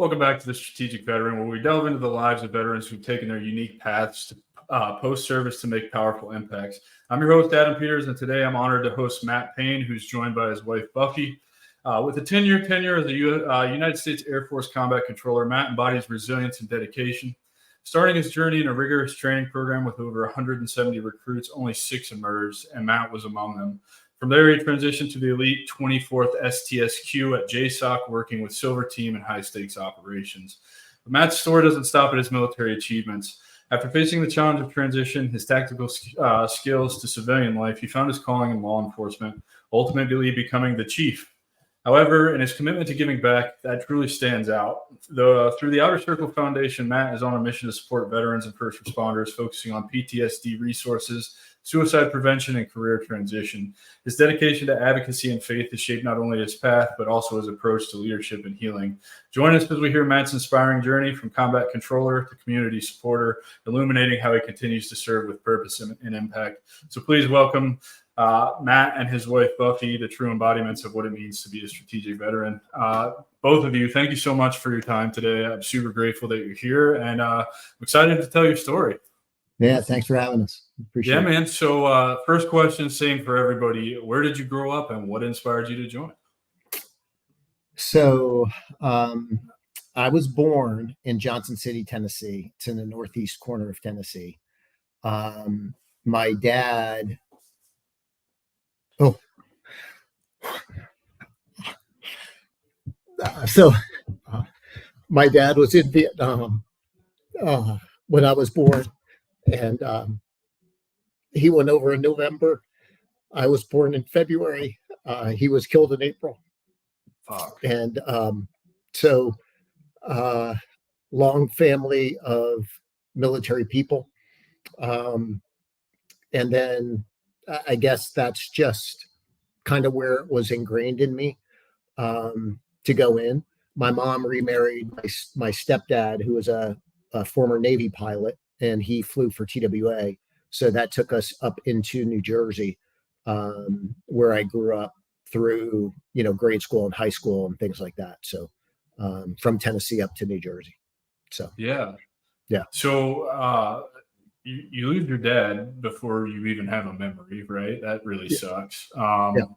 Welcome back to the Strategic Veteran, where we delve into the lives of veterans who've taken their unique paths to post-service to make powerful impacts. I'm your host, Adam Peters, and today I'm honored to host Matt Payne, who's joined by his wife, Buffy. With a 10-year tenure as a United States Air Force combat controller, Matt embodies resilience and dedication. Starting his journey in a rigorous training program with over 170 recruits, only 6 emerged, and Matt was among them. From there, he transitioned to the elite 24th STSQ at JSOC, working with Silver Team and high-stakes operations. But Matt's story doesn't stop at his military achievements. After facing the challenge of transition, his tactical skills to civilian life, he found his calling in law enforcement, ultimately becoming the chief. However, in his commitment to giving back, that truly stands out. Through the Outer Circle Foundation, Matt is on a mission to support veterans and first responders, focusing on PTSD resources, suicide prevention, and career transition. His dedication to advocacy and faith has shaped not only his path, but also his approach to leadership and healing. Join us as we hear Matt's inspiring journey from combat controller to community supporter, illuminating how he continues to serve with purpose and impact. So please welcome Matt and his wife, Buffy, the true embodiments of what it means to be a strategic veteran. Both of you, thank you so much for your time today. I'm super grateful that you're here, and I'm excited to tell your story. Yeah, thanks for having us. Appreciate it. Yeah, man. So first question, same for everybody. Where did you grow up and what inspired you to join? So I was born in Johnson City, Tennessee. It's in the northeast corner of Tennessee. My dad... my dad was in Vietnam when I was born. And he went over in November. I was born in February. He was killed in April. Fuck. And long family of military people. And then I guess that's just kind of where it was ingrained in me to go in. My mom remarried my stepdad, who was a former Navy pilot, and he flew for TWA. So that took us up into New Jersey, where I grew up through, grade school and high school and things like that. So from Tennessee up to New Jersey. So yeah. So you lose your dad before you even have a memory, right? That really sucks.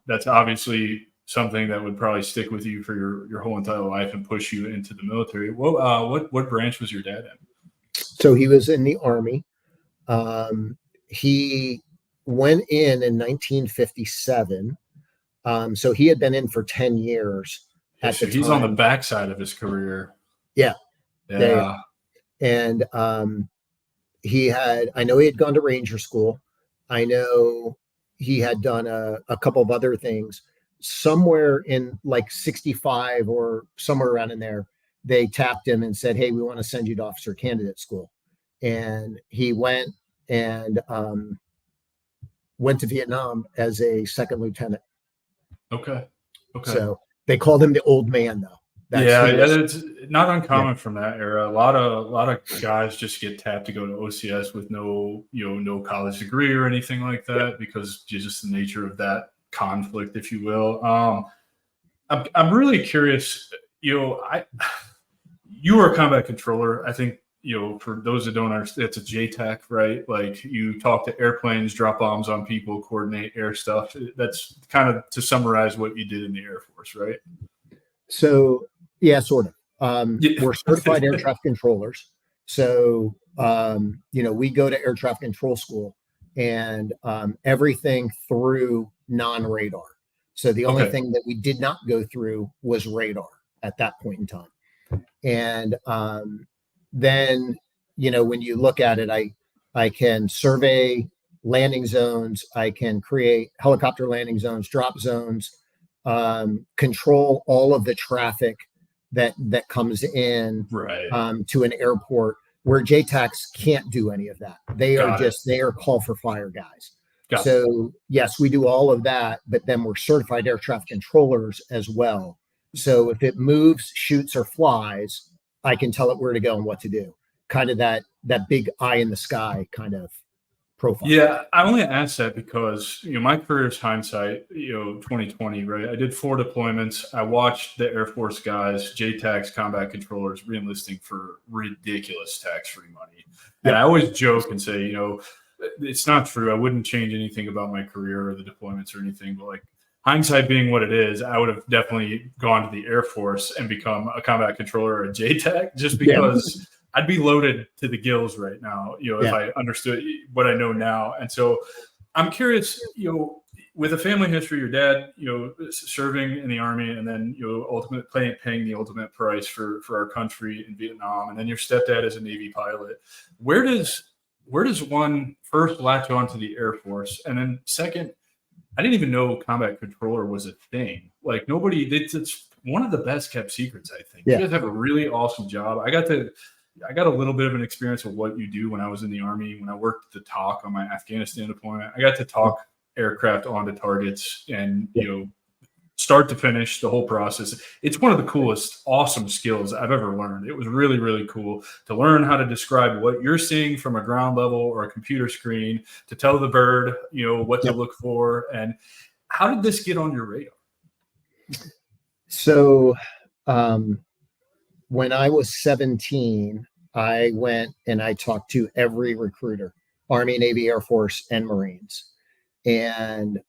That's obviously something that would probably stick with you for your whole entire life and push you into the military. What branch was your dad in? So he was in the Army. He went in 1957. So he had been in for 10 years. He's on the backside of his career. Yeah. Yeah. And I know he had gone to Ranger School. I know he had done a couple of other things. Somewhere in like 65 or somewhere around in there, they tapped him and said, "Hey, we want to send you to officer candidate school." And he went and went to Vietnam as a second lieutenant. Okay. So they called him the old man, though. It's not uncommon from that era. A lot of guys just get tapped to go to OCS with no college degree or anything like that because just the nature of that conflict, if you will. I'm really curious. You were a combat controller. I think, for those that don't understand, it's a JTAC, right? Like you talk to airplanes, drop bombs on people, coordinate air stuff. That's kind of to summarize what you did in the Air Force, right? So, yeah, sort of. We're certified air traffic controllers. So, we go to air traffic control school and everything through non-radar. So the only thing that we did not go through was radar at that point in time. And then, when you look at it, I can survey landing zones. I can create helicopter landing zones, drop zones, control all of the traffic that comes in to an airport, where JTACs can't do any of that. They are call for fire guys. So yes, we do all of that, but then we're certified air traffic controllers as well. So if it moves, shoots, or flies, I can tell it where to go and what to do. Kind of that big eye in the sky kind of profile. Yeah, I only asked that because, my career is hindsight, 2020, right? I did 4 deployments. I watched the Air Force guys, JTACs, combat controllers, reenlisting for ridiculous tax-free money. And I always joke and say, it's not true. I wouldn't change anything about my career or the deployments or anything, but like hindsight being what it is, I would have definitely gone to the Air Force and become a combat controller or a JTAC just because I'd be loaded to the gills right now, if I understood what I know now. And so I'm curious, with a family history, your dad, serving in the Army and then, ultimately paying the ultimate price for our country in Vietnam. And then your stepdad is a Navy pilot. Where does one first latch on to the Air Force? And then second, I didn't even know combat controller was a thing. Like it's one of the best kept secrets, I think. You guys have a really awesome job. I got a little bit of an experience of what you do when I was in the Army, when I worked the talk on my Afghanistan deployment. I got to talk aircraft onto targets and, start to finish, the whole process. It's one of the coolest, awesome skills I've ever learned. It was really, really cool to learn how to describe what you're seeing from a ground level or a computer screen, to tell the bird, what to look for. And how did this get on your radar? So, when I was 17, I went and I talked to every recruiter, Army, Navy, Air Force, and Marines. And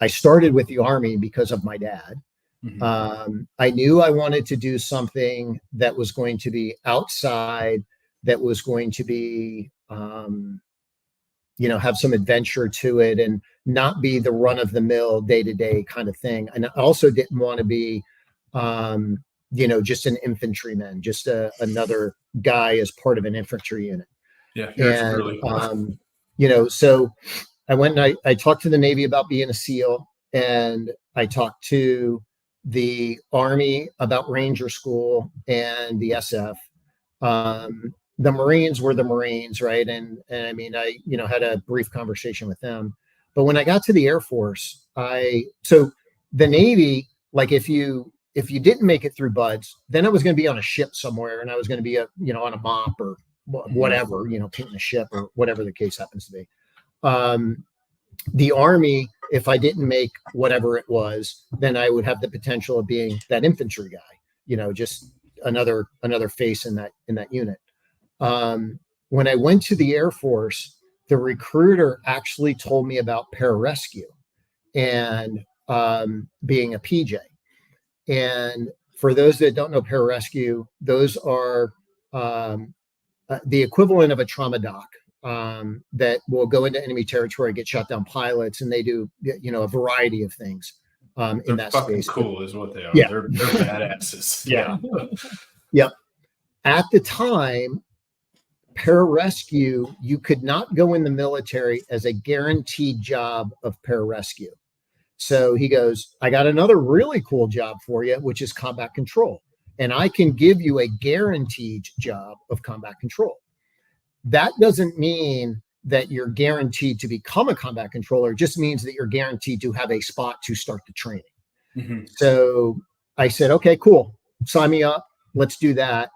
I started with the Army because of my dad. Mm-hmm. I knew I wanted to do something that was going to be outside, that was going to be, have some adventure to it and not be the run of the mill day-to-day kind of thing. And I also didn't want to be, just an infantryman, just another guy as part of an infantry unit. Yeah. And, so I went and I talked to the Navy about being a SEAL, and I talked to the Army about Ranger School and the SF. The Marines were the Marines, right? And I mean, I had a brief conversation with them. But when I got to the Air Force, so the Navy, like if you didn't make it through BUDS, then I was going to be on a ship somewhere, and I was going to be on a mop or whatever, painting a ship or whatever the case happens to be. The Army, if I didn't make whatever it was, then I would have the potential of being that infantry guy, just another face in that unit. When I went to the Air Force, the recruiter actually told me about pararescue and being a PJ. And for those that don't know pararescue, those are the equivalent of a trauma doc. That will go into enemy territory, get shot down pilots, and they do, a variety of things in that fucking space. Cool is what they are. Yeah. They're badasses. Yeah. Yep. At the time, pararescue, you could not go in the military as a guaranteed job of pararescue. So he goes, I got another really cool job for you, which is combat control. And I can give you a guaranteed job of combat control. That doesn't mean that you're guaranteed to become a combat controller. It just means that you're guaranteed to have a spot to start the training. Mm-hmm. So I said, okay, cool. Sign me up. Let's do that.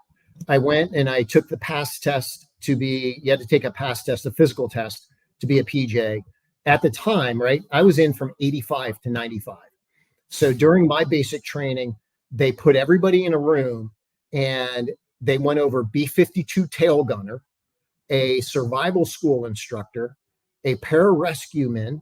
I went and I took the PASS test you had to take a PASS test, a physical test to be a PJ. At the time, right, I was in from 85 to 95. So during my basic training, they put everybody in a room and they went over B-52 tail gunner, a survival school instructor, a pararescueman,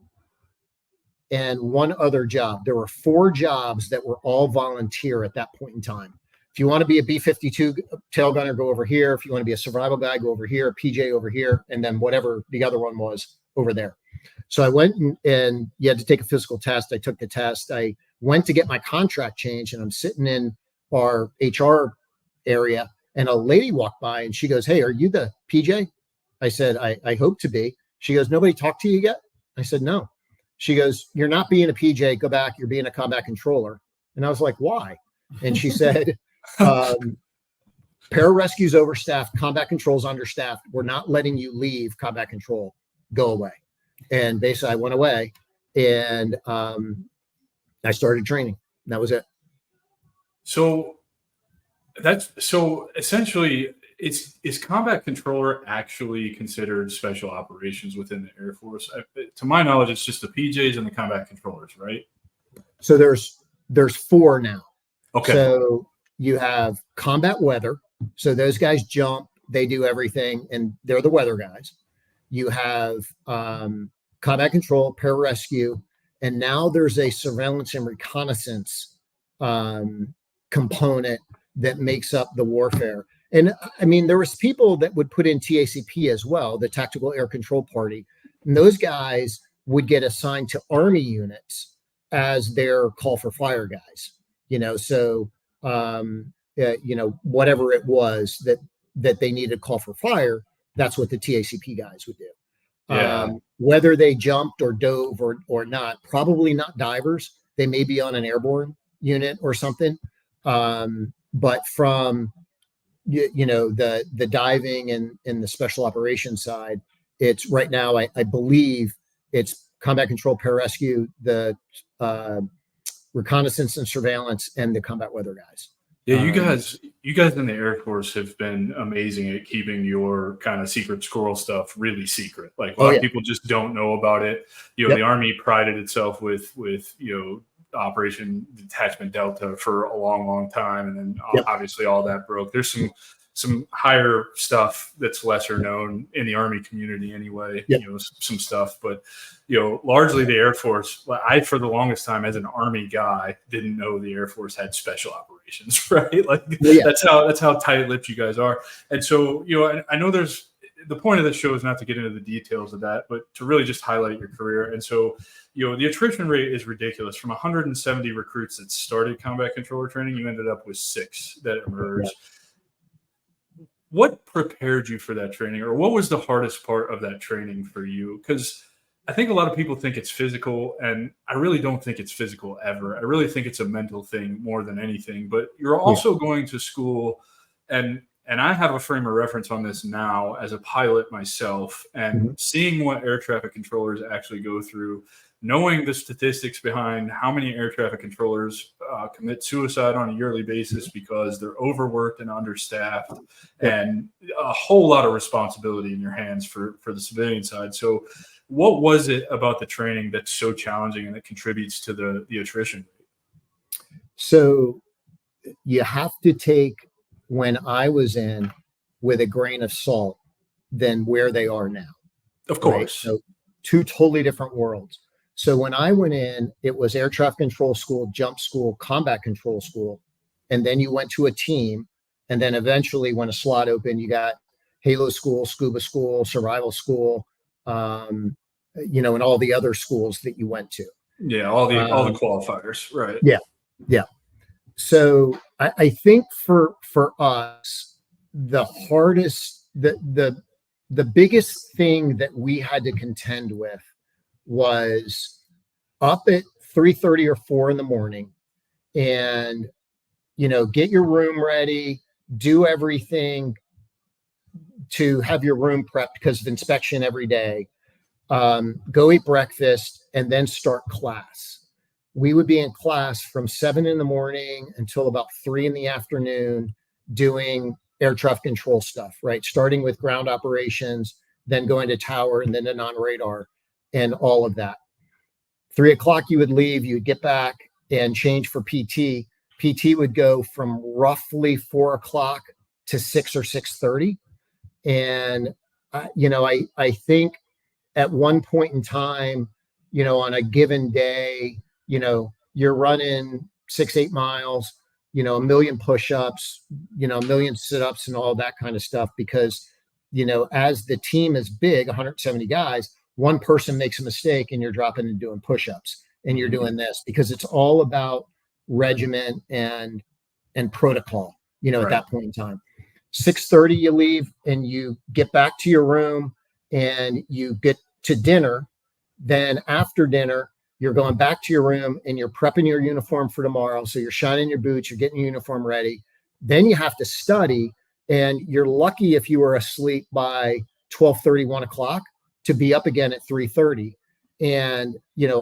and one other job. There were 4 jobs that were all volunteer at that point in time. If you want to be a B-52 tail gunner, go over here. If you want to be a survival guy, go over here, PJ over here, and then whatever the other one was over there. So I went and you had to take a physical test. I took the test. I went to get my contract changed, and I'm sitting in our HR area, and a lady walked by and she goes, "Hey, are you the PJ?" I said, I hope to be. She goes, "Nobody talked to you yet?" I said, "No." She goes, "You're not being a PJ. Go back. You're being a combat controller." And I was like, "Why?" And she said, pararescue's overstaffed, combat control's understaffed. We're not letting you leave combat control. Go away. And basically I went away and I started training. That was it. So essentially is combat controller actually considered special operations within the Air Force? To my knowledge, it's just the PJs and the combat controllers, right? So there's 4 now. Okay. So you have combat weather. So those guys jump, they do everything, and they're the weather guys. You have combat control, pararescue, and now there's a surveillance and reconnaissance component that makes up the warfare. And I mean, there was people that would put in TACP as well, the Tactical Air Control Party, and those guys would get assigned to Army units as their call for fire guys. So whatever it was that they needed call for fire, that's what the TACP guys would do. Yeah. Whether they jumped or dove or not, probably not divers. They may be on an airborne unit or something. But from the diving and the special operations side, it's right now, I believe it's combat control, pararescue, the reconnaissance and surveillance, and the combat weather guys. Yeah, you guys in the Air Force have been amazing at keeping your kind of secret squirrel stuff really secret. Like a lot of people just don't know about it. The Army prided itself with Operation Detachment Delta for a long, long time, and then obviously all that broke. There's some higher stuff that's lesser known in the Army community anyway. Some stuff, but largely the Air Force. I, for the longest time, as an Army guy, didn't know the Air Force had special operations, right? Like that's how tight-lipped you guys are. And so I know there's the point of the show is not to get into the details of that, but to really just highlight your career. And so the attrition rate is ridiculous. From 170 recruits that started combat controller training, you ended up with 6 that emerged. What prepared you for that training, or what was the hardest part of that training for you? Because I think a lot of people think it's physical, and I really don't think it's physical ever. I really think it's a mental thing more than anything. But you're also going to school, and I have a frame of reference on this now as a pilot myself, and seeing what air traffic controllers actually go through, knowing the statistics behind how many air traffic controllers commit suicide on a yearly basis because they're overworked and understaffed, and a whole lot of responsibility in your hands for the civilian side. So what was it about the training that's so challenging and that contributes to the attrition? So you have to take when I was in with a grain of salt than where they are now. Of course. Right? So 2 totally different worlds. So when I went in, it was air traffic control school, jump school, combat control school. And then you went to a team. And then eventually when a slot opened, you got Halo school, scuba school, survival school, and all the other schools that you went to. Yeah. All the qualifiers. Right. Yeah. So I think for us, the hardest, the biggest thing that we had to contend with was up at 3:30 or 4 in the morning, and get your room ready, do everything to have your room prepped because of inspection every day. Go eat breakfast and then start class. We would be in class from 7 in the morning until about 3 in the afternoon doing air traffic control stuff, right? Starting with ground operations, then going to tower, and then to non-radar and all of that. 3 o'clock you would leave, you would get back and change for PT. PT would go from roughly 4 o'clock to 6 or 6:30. And, I think at one point in time, on a given day, you're running 6-8 miles, a million push-ups, a million sit-ups and all that kind of stuff. Because, as the team is big, 170 guys, one person makes a mistake and you're dropping and doing push-ups and you're doing this, because it's all about regiment and protocol, at that point in time. 6:30 you leave and you get back to your room and you get to dinner. Then after dinner, you're going back to your room and you're prepping your uniform for tomorrow. So you're shining your boots, you're getting your uniform ready. Then you have to study, and you're lucky if you were asleep by 12:30, 1 o'clock to be up again at 3:30. And,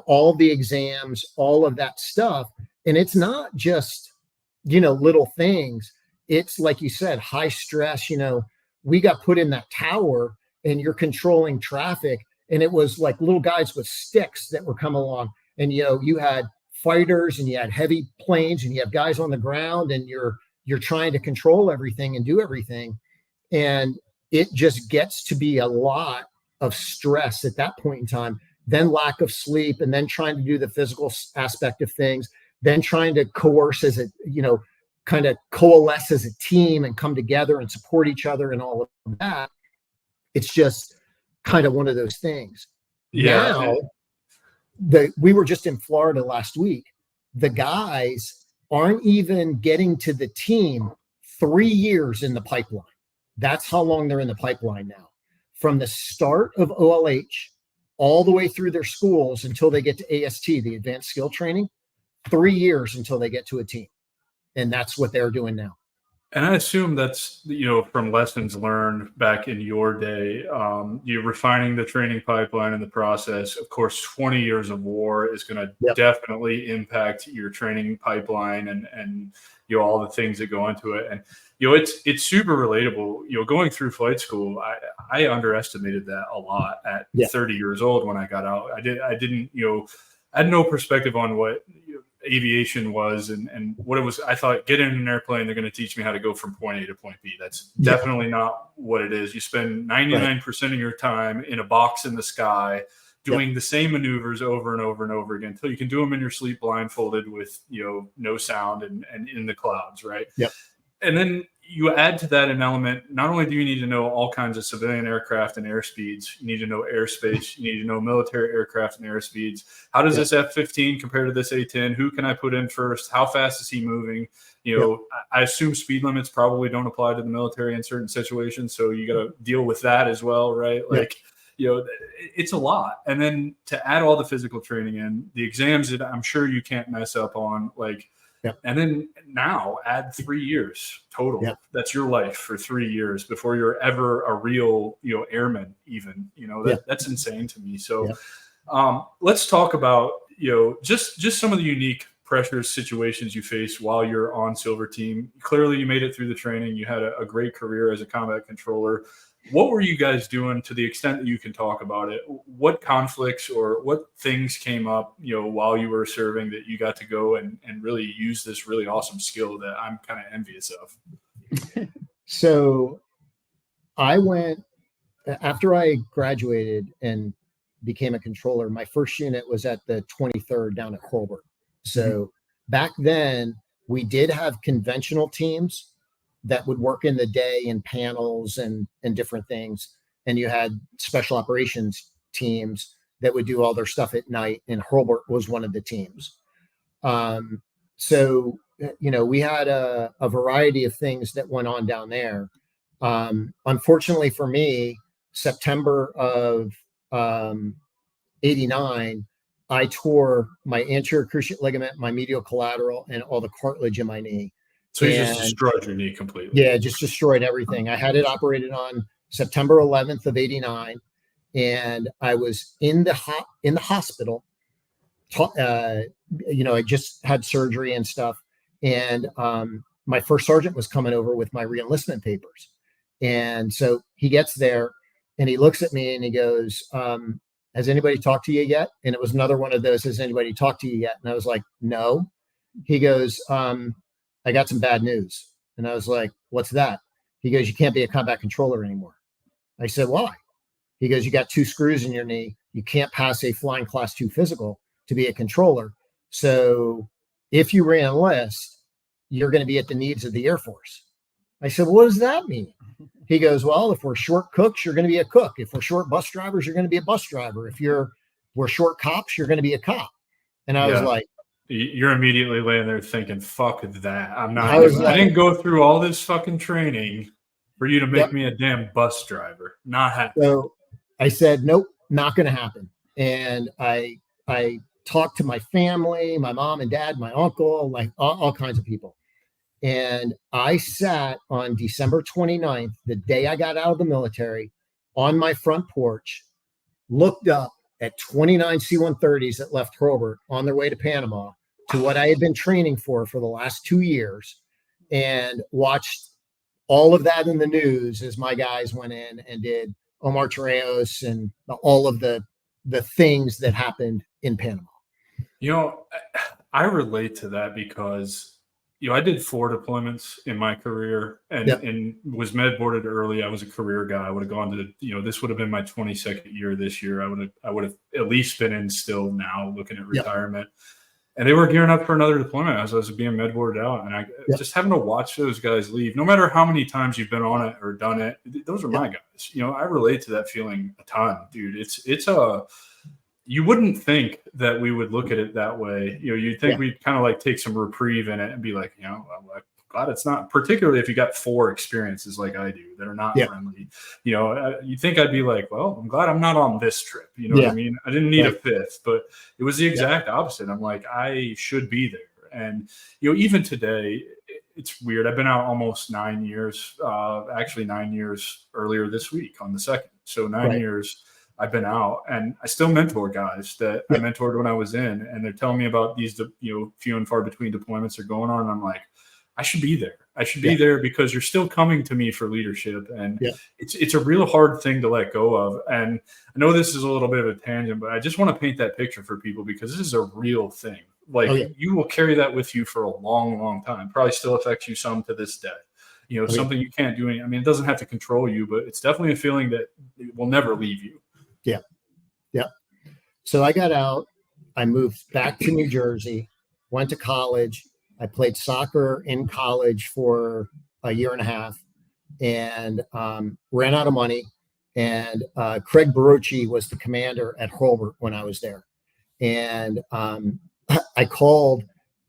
all the exams, all of that stuff. And it's not just, little things. it's like you said, high stress. We got put in that tower and you're controlling traffic. And it was like little guys with sticks that were coming along. And, you had fighters and you had heavy planes and you have guys on the ground and you're trying to control everything and do everything. And it just gets to be a lot of stress at that point in time, then lack of sleep, and then trying to do the physical aspect of things, then trying to coerce as a, kind of coalesce as a team and come together and support each other and all of that. It's just kind of one of those things. Yeah. Now, we were just in Florida last week. The guys aren't even getting to the team 3 years in the pipeline. That's how long they're in the pipeline now. From the start of OLH all the way through their schools until they get to AST, the advanced skill training, 3 years until they get to a team. And that's what they're doing now. And I assume that's, from lessons learned back in your day, you're refining the training pipeline in the process. Of course, 20 years of war is going to definitely impact your training pipeline and all the things that go into it. And, it's super relatable. Going through flight school, I underestimated that a lot at 30 years old when I got out. I didn't, I had no perspective on what aviation was and what it was. I thought, get in an airplane, they're going to teach me how to go from point A to point B. That's definitely not what it is. You spend 99% of your time in a box in the sky doing the same maneuvers over and over and over again until you can do them in your sleep blindfolded with, no sound and in the clouds. Right. Yep. And then you add to that an element. Not only do you need to know all kinds of civilian aircraft and airspeeds, you need to know airspace, you need to know military aircraft and airspeeds. How does this F-15 compare to this A-10? Who can I put in first? How fast is he moving? I assume speed limits probably don't apply to the military in certain situations. So you got to deal with that as well, right? It's a lot. And then to add all the physical training in, the exams that I'm sure you can't mess up on, and then now add 3 years total. That's your life for 3 years before you're ever a real, airman even, that's insane to me. So let's talk about, just some of the unique pressures, situations you face while you're on Silver Team. Clearly you made it through the training. You had a great career as a combat controller. What were you guys doing, to the extent that you can talk about it? What conflicts or what things came up, while you were serving that you got to go and really use this really awesome skill that I'm kind of envious of? So I went, after I graduated and became a controller, my first unit was at the 23rd down at Colbert. So back then we did have conventional teams that would work in the day in panels and different things. And you had special operations teams that would do all their stuff at night. And Hurlburt was one of the teams. So, we had a variety of things that went on down there. Unfortunately for me, September of 89, I tore my anterior cruciate ligament, my medial collateral, and all the cartilage in my knee. So you just destroyed your knee completely. Yeah, just destroyed everything. I had it operated on September 11th of 89, and I was in the hospital. I just had surgery and stuff, and my first sergeant was coming over with my reenlistment papers, and so he gets there, and he looks at me and he goes, "Has anybody talked to you yet?" And it was another one of those, "Has anybody talked to you yet?" And I was like, "No." He goes, "I got some bad news." And I was like, "What's that?" He goes, "You can't be a combat controller anymore." I said, "Why?" He goes, "You got 2 screws in your knee. You can't pass a flying class 2 physical to be a controller. So if you re-enlist, you're going to be at the needs of the Air Force." I said, "What does that mean?" He goes, "Well, if we're short cooks, you're going to be a cook. If we're short bus drivers, you're going to be a bus driver. If we're short cops, you're going to be a cop." And I was like, you're immediately laying there thinking, fuck that. I didn't go through all this fucking training for you to make me a damn bus driver. Not happening. So I said, "Nope, not going to happen." And I talked to my family, my mom and dad, my uncle, like all kinds of people. And I sat on December 29th, the day I got out of the military, on my front porch, looked up at 29 C-130s that left Hurlburt on their way to Panama, to what I had been training for the last 2 years, and watched all of that in the news as my guys went in and did Omar Torrijos and all of the things that happened in Panama. I relate to that because, I did 4 deployments in my career and was med boarded early. I was a career guy. I would have gone to, this would have been my 22nd year this year. I would have at least been in still now looking at retirement. And they were gearing up for another deployment as I was being med boarded out. And just having to watch those guys leave, no matter how many times you've been on it or done it, those are my guys. I relate to that feeling a ton, dude. You wouldn't think that we would look at it that way. You'd think we'd kind of like take some reprieve in it and be like, I'm glad it's not, particularly if you got 4 experiences like I do that are not friendly. You think I'd be like, well, I'm glad I'm not on this trip. You know what I mean? I didn't need a 5th, but it was the exact opposite. I'm like, I should be there. And, even today, it's weird. I've been out almost 9 years, actually 9 years earlier this week on the 2nd. So 9 years I've been out, and I still mentor guys that I mentored when I was in, and they're telling me about these, few and far between deployments are going on. And I'm like, I should be there. I should be there because you're still coming to me for leadership. And it's a real hard thing to let go of. And I know this is a little bit of a tangent, but I just want to paint that picture for people because this is a real thing. Like you will carry that with you for a long, long time. Probably still affects you some to this day. Something you can't do. It doesn't have to control you, but it's definitely a feeling that it will never leave you. Yeah. So I got out, I moved back to New Jersey, went to college. I played soccer in college for a year and a half and ran out of money. And Craig Barocci was the commander at Hurlburt when I was there. And I called,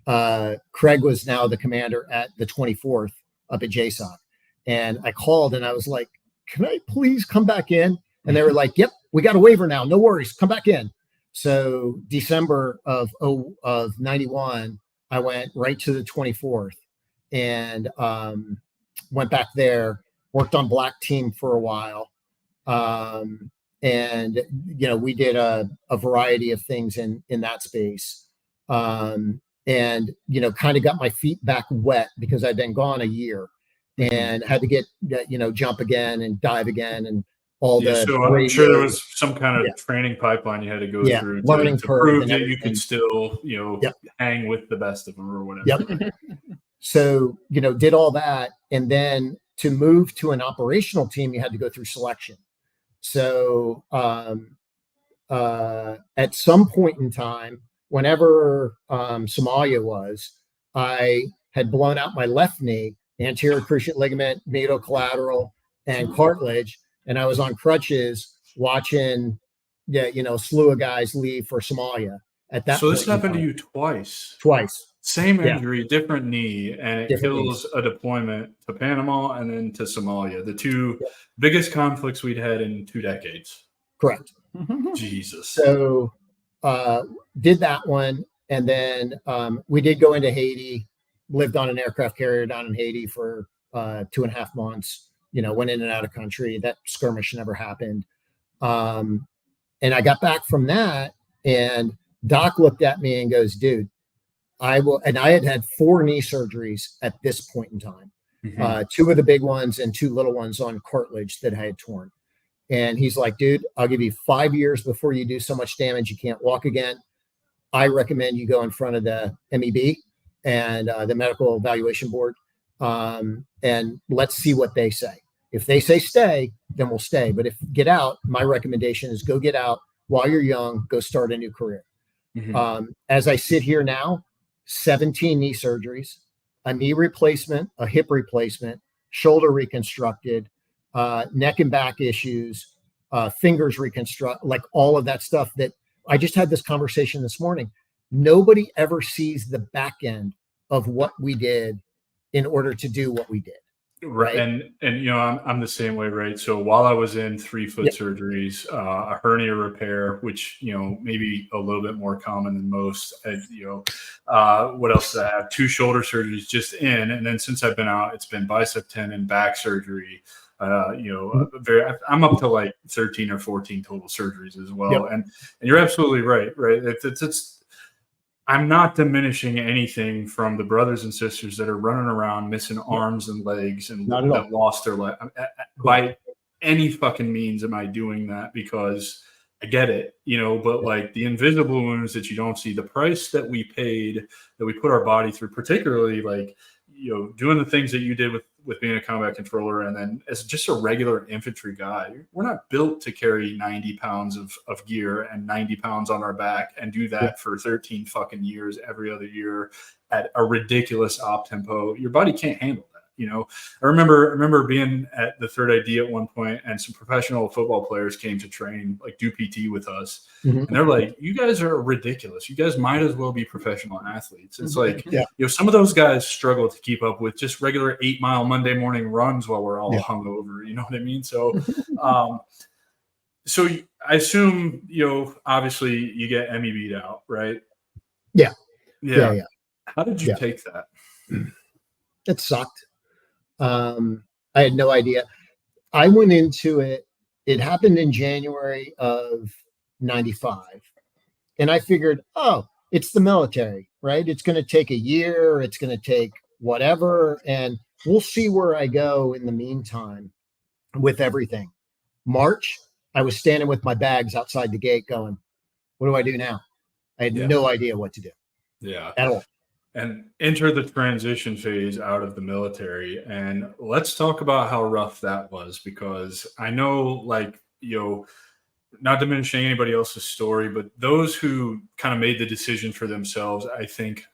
Craig was now the commander at the 24th up at JSOC. And I called and I was like, can I please come back in? And they were like, yep, we got a waiver now. No worries. Come back in. So December of 91, I went right to the 24th and went back there, worked on Black Team for a while. And, we did a variety of things in that space. And, kind of got my feet back wet because I'd been gone a year and had to get, jump again and dive again and all the. So I'm sure there was some kind of training pipeline you had to go through to prove that you could still, hang with the best of them or whatever. So, did all that. And then to move to an operational team, you had to go through selection. So at some point in time, whenever Somalia was, I had blown out my left knee, anterior cruciate ligament, medial collateral, and cartilage. And I was on crutches watching, a slew of guys leave for Somalia at that. So this happened to you twice. Same injury, different knee, and it kills a deployment to Panama and then to Somalia, the 2 biggest conflicts we'd had in 2 decades. Correct. Jesus. So did that one. And then we did go into Haiti, lived on an aircraft carrier down in Haiti for 2.5 months, went in and out of country. That skirmish never happened. And I got back from that and Doc looked at me and goes, dude, I will. And I had 4 knee surgeries at this point in time, 2 of the big ones and 2 little ones on cartilage that I had torn. And he's like, dude, I'll give you 5 years before you do so much damage you can't walk again. I recommend you go in front of the MEB and the Medical Evaluation Board, and let's see what they say. If they say stay, then we'll stay. But if get out, my recommendation is go get out while you're young, go start a new career. As I sit here now, 17 knee surgeries, a knee replacement, a hip replacement, shoulder reconstructed, neck and back issues, fingers reconstruct, like all of that stuff that I just had this conversation this morning. Nobody ever sees the back end of what we did in order to do what we did. Right. And I'm the same way, right? So while I was in 3-foot surgeries, a hernia repair, which, maybe a little bit more common than most, what else did I have? 2 shoulder surgeries just in. And then since I've been out, it's been bicep tendon, back surgery, I'm up to like 13 or 14 total surgeries as well. And you're absolutely right. It's I'm not diminishing anything from the brothers and sisters that are running around missing arms and legs and Not at all. that lost their life. By any fucking means am I doing that, because I get it, but like the invisible wounds that you don't see, the price that we paid, that we put our body through, particularly like, doing the things that you did with being a combat controller, and then as just a regular infantry guy, we're not built to carry 90 pounds of gear and 90 pounds on our back and do that for 13 fucking years every other year at a ridiculous op tempo. Your body can't handle that. I remember being at the Third ID at one point, and some professional football players came to train, like do PT with us. And they're like, you guys are ridiculous. You guys might as well be professional athletes. It's like, some of those guys struggle to keep up with just regular 8-mile Monday morning runs while we're all hungover. You know what I mean? So, so I assume, obviously you get MEB'd out, right? Yeah. How did you take that? It sucked. I had no idea. I went into it. It happened in January of 95. And I figured, it's the military, right? It's going to take a year. It's going to take whatever. And we'll see where I go in the meantime with everything. March, I was standing with my bags outside the gate going, what do I do now? I had no idea what to do. Yeah. At all. And enter the transition phase out of the military. And let's talk about how rough that was, because I know, like, not diminishing anybody else's story, but those who kind of made the decision for themselves, I think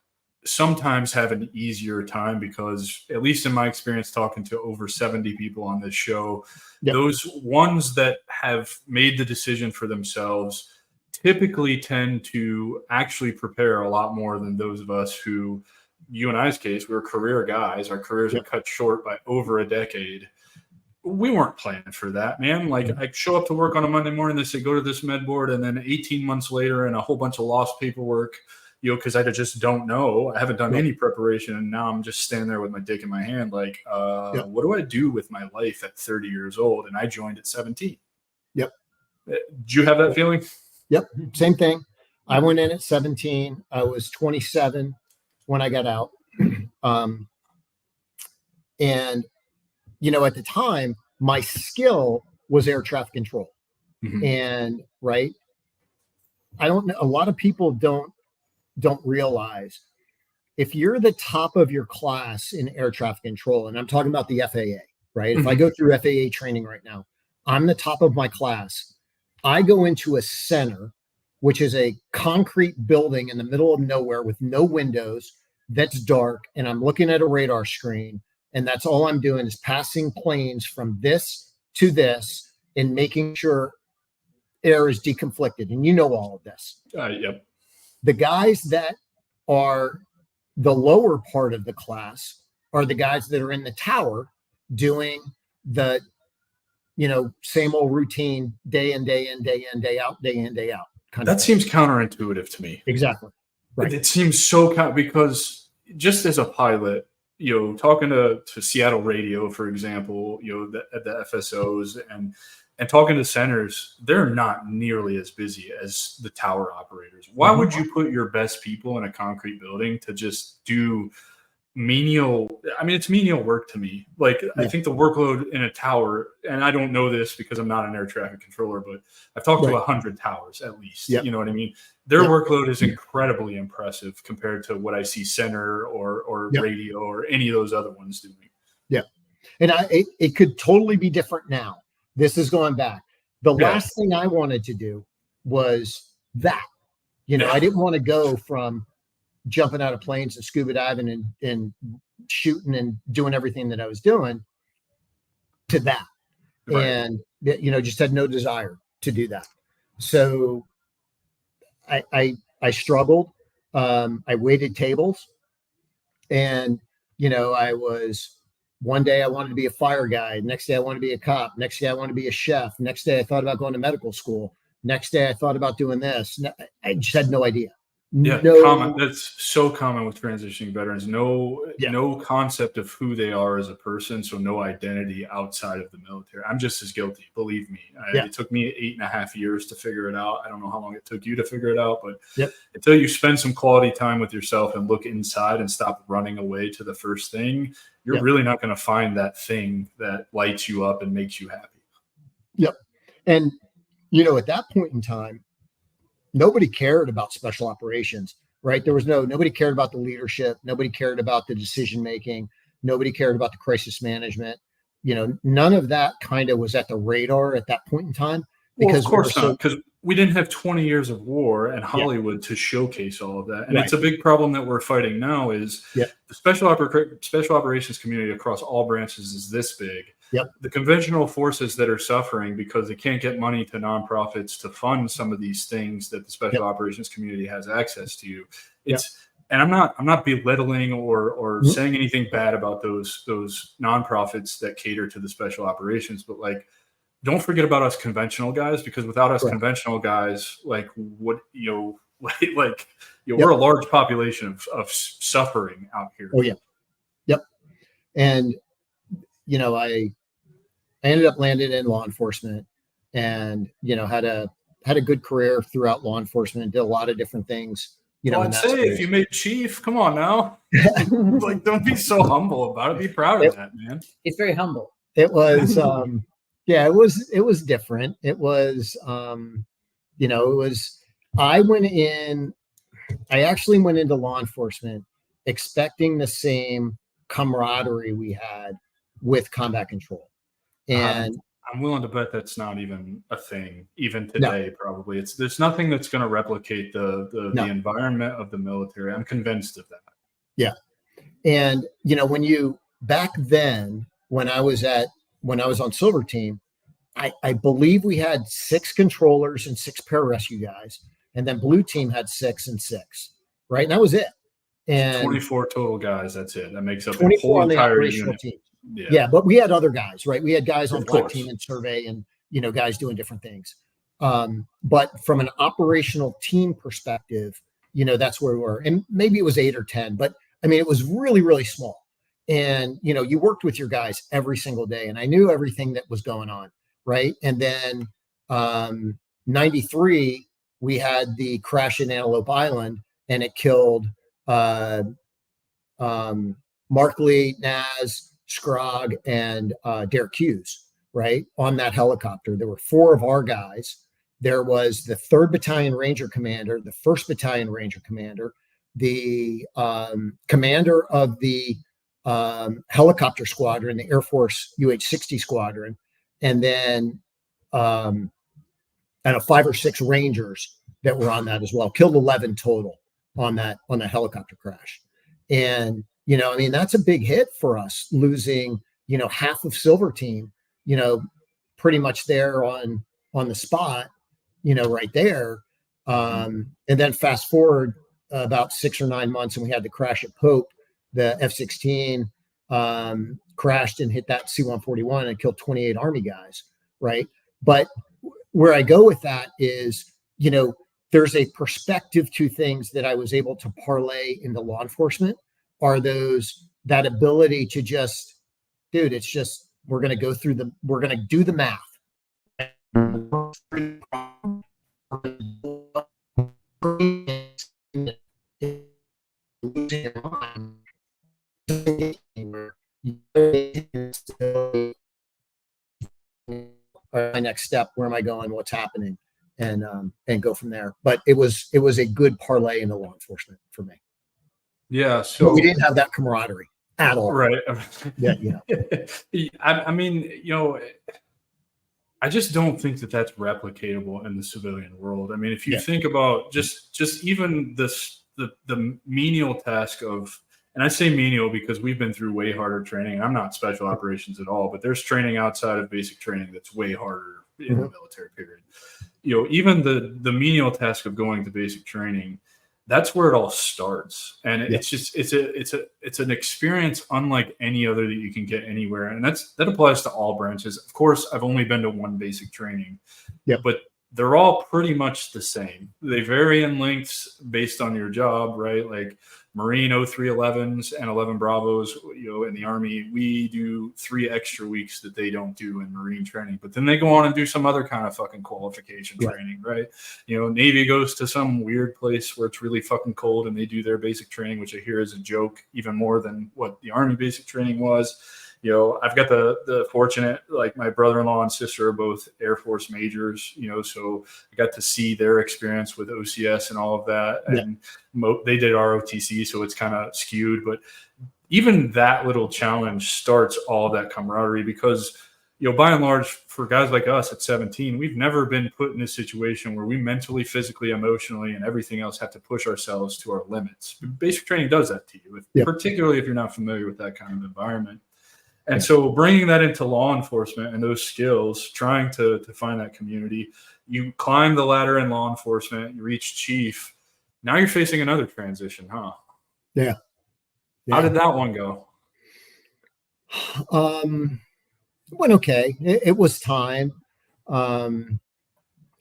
sometimes have an easier time, because at least in my experience, talking to over 70 people on this show, those ones that have made the decision for themselves typically tend to actually prepare a lot more than those of us who, you and I's case, we were career guys. Our careers are cut short by over a decade. We weren't planning for that, man. Like, I show up to work on a Monday morning, they say, go to this med board. And then 18 months later, and a whole bunch of lost paperwork, because I just don't know. I haven't done any preparation. And now I'm just standing there with my dick in my hand. Like, what do I do with my life at 30 years old? And I joined at 17. Did you have that feeling? Yep. Same thing. I went in at 17. I was 27 when I got out. And, at the time, my skill was air traffic control. And I don't know. A lot of people don't realize, if you're the top of your class in air traffic control, and I'm talking about the FAA, right? If I go through FAA training right now, I'm the top of my class. I go into a center, which is a concrete building in the middle of nowhere with no windows, that's dark, and I'm looking at a radar screen, and that's all I'm doing is passing planes from this to this and making sure air is deconflicted. And all of this. The guys that are the lower part of the class are the guys that are in the tower doing the same old routine, day in, day in, day in, day out, day in, day out. That seems counterintuitive to me. Exactly. Right. It seems so because just as a pilot, talking to Seattle radio, for example, at the FSOs and talking to centers, they're not nearly as busy as the tower operators. Why would you put your best people in a concrete building to just do menial? I mean, it's menial work to me. Like, I think the workload in a tower, and I don't know this because I'm not an air traffic controller, but I've talked to 100 towers at least. You know what I mean? Their workload is incredibly impressive compared to what I see center or radio or any of those other ones doing. Yeah. And it could totally be different now. This is going back. The last thing I wanted to do was that. I didn't want to go from jumping out of planes and scuba diving and shooting and doing everything that I was doing to that. And, just had no desire to do that. So I struggled. I waited tables, and, one day I wanted to be a fire guy. Next day I wanted to be a cop. Next day I wanted to be a chef. Next day I thought about going to medical school. Next day I thought about doing this. I just had no idea. Yeah, No, that's so common with transitioning veterans. No concept of who they are as a person, so no identity outside of the military. I'm just as guilty, believe me. It took me 8.5 years to figure it out. I don't know how long it took you to figure it out, but until you spend some quality time with yourself and look inside and stop running away to the first thing, you're really not going to find that thing that lights you up and makes you happy. Yep. And, at that point in time, nobody cared about special operations, right? Nobody cared about the leadership. Nobody cared about the decision making. Nobody cared about the crisis management. None of that kind of was at the radar at that point in time. Because of course not, because we didn't have 20 years of war and Hollywood to showcase all of that. And it's a big problem that we're fighting now is the special operations community across all branches is this big. The conventional forces that are suffering because they can't get money to nonprofits to fund some of these things that the special operations community has access to. And I'm not belittling or saying anything bad about those nonprofits that cater to the special operations, but don't forget about us conventional guys, because without us conventional guys, we're a large population of suffering out here. Oh yeah. Yep. And, I ended up landing in law enforcement and, had a good career throughout law enforcement, did a lot of different things. I'd say if you made chief, come on now. Don't be so humble about it. Be proud of that, man. It's very humble. It was, it was different. It was, I actually went into law enforcement expecting the same camaraderie we had with combat control. And I'm willing to bet that's not even a thing, even today. Probably there's nothing that's going to replicate the environment of the military. I'm convinced of that. Yeah, and back then when I was on Silver Team, I believe we had 6 controllers and 6 pararescue guys, and then Blue Team had 6 and 6, right? And that was it. And 24 total guys. That's it. That makes up 24 the whole on the entire operational unit. team. Yeah, but we had other guys, right? We had guys on Of Black course. Team and survey, and guys doing different things. But from an operational team perspective, that's where we were. And maybe it was 8 or 10, but I mean, it was really, really small. And you worked with your guys every single day, and I knew everything that was going on, right? And then 93, we had the crash in Antelope Island, and it killed Markley, Naz, Scrogg, and Derek Hughes, right? On that helicopter. There were 4 of our guys. There was the 3rd Battalion Ranger Commander, the 1st Battalion Ranger Commander, the commander of the helicopter squadron, the Air Force UH-60 squadron, and then I don't know, 5 or 6 Rangers that were on that as well. Killed 11 total on that helicopter crash. And I mean, that's a big hit for us, losing half of Silver Team, pretty much there on the spot, right there. And then fast forward about 6 or 9 months, and we had the crash at Pope. The F-16 crashed and hit that C-141 and killed 28 Army guys, right? But where I go with that is, there's a perspective to things that I was able to parlay into law enforcement. Are that ability to just, dude, it's just, we're going to do the math. My next step, where am I going? What's happening? And go from there. But it was a good parlay into law enforcement for me. Yeah. So but we didn't have that camaraderie at all. Right. Yeah. I mean, I just don't think that that's replicatable in the civilian world. I mean, if you think about just even the menial task of, and I say menial because we've been through way harder training. I'm not special operations at all, but there's training outside of basic training that's way harder in the military period. Even the menial task of going to basic training, that's where it all starts. And it's just, it's an experience unlike any other that you can get anywhere. And that applies to all branches. Of course, I've only been to one basic training, but they're all pretty much the same. They vary in lengths based on your job, right? Like Marine 0311s and 11 Bravos, in the Army, we do 3 extra weeks that they don't do in Marine training. But then they go on and do some other kind of fucking qualification training, right? Navy goes to some weird place where it's really fucking cold and they do their basic training, which I hear is a joke, even more than what the Army basic training was. I've got the fortunate, like my brother-in-law and sister are both Air Force majors, so I got to see their experience with OCS and all of that. And they did ROTC, so it's kind of skewed. But even that little challenge starts all that camaraderie because, by and large, for guys like us at 17, we've never been put in a situation where we mentally, physically, emotionally, and everything else have to push ourselves to our limits. Basic training does that to you, particularly if you're not familiar with that kind of environment. And so bringing that into law enforcement and those skills, trying to find that community, you climb the ladder in law enforcement, you reach chief. Now you're facing another transition, huh? Yeah. How did that one go? It went okay. It was time.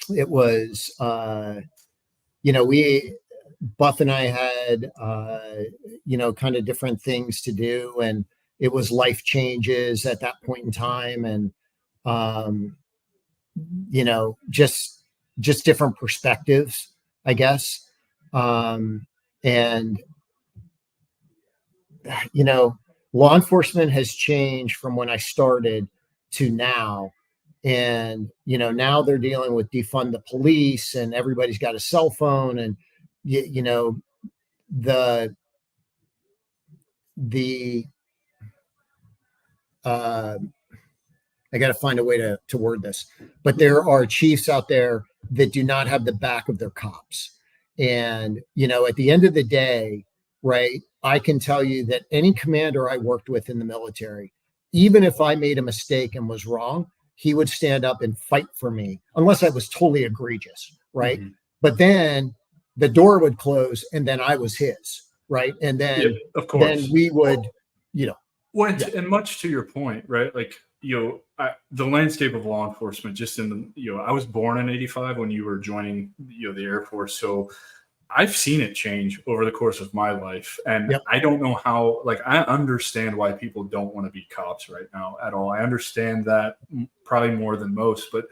It was, Buff and I had, kind of different things to do, and it was life changes at that point in time. And, just different perspectives, I guess. And, law enforcement has changed from when I started to now. And, now they're dealing with defund the police and everybody's got a cell phone and, I got to find a way to word this, but there are chiefs out there that do not have the back of their cops. And, at the end of the day, right, I can tell you that any commander I worked with in the military, even if I made a mistake and was wrong, he would stand up and fight for me unless I was totally egregious. Right. Mm-hmm. But then the door would close and then I was his. Right. And then, of course, then we would, and much to your point, right? Like, the landscape of law enforcement, just in the, I was born in 85 when you were joining, the Air Force. So I've seen it change over the course of my life. And I don't know how, I understand why people don't want to be cops right now at all. I understand that probably more than most, but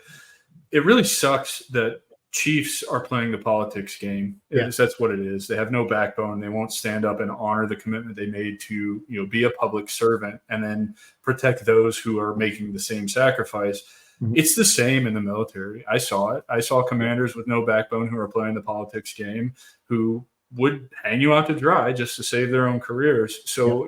it really sucks that chiefs are playing the politics game. That's what it is. They have no backbone. They won't stand up and honor the commitment they made to, be a public servant and then protect those who are making the same sacrifice. Mm-hmm. It's the same in the military. I saw it. I saw commanders with no backbone who are playing the politics game, who would hang you out to dry just to save their own careers. So,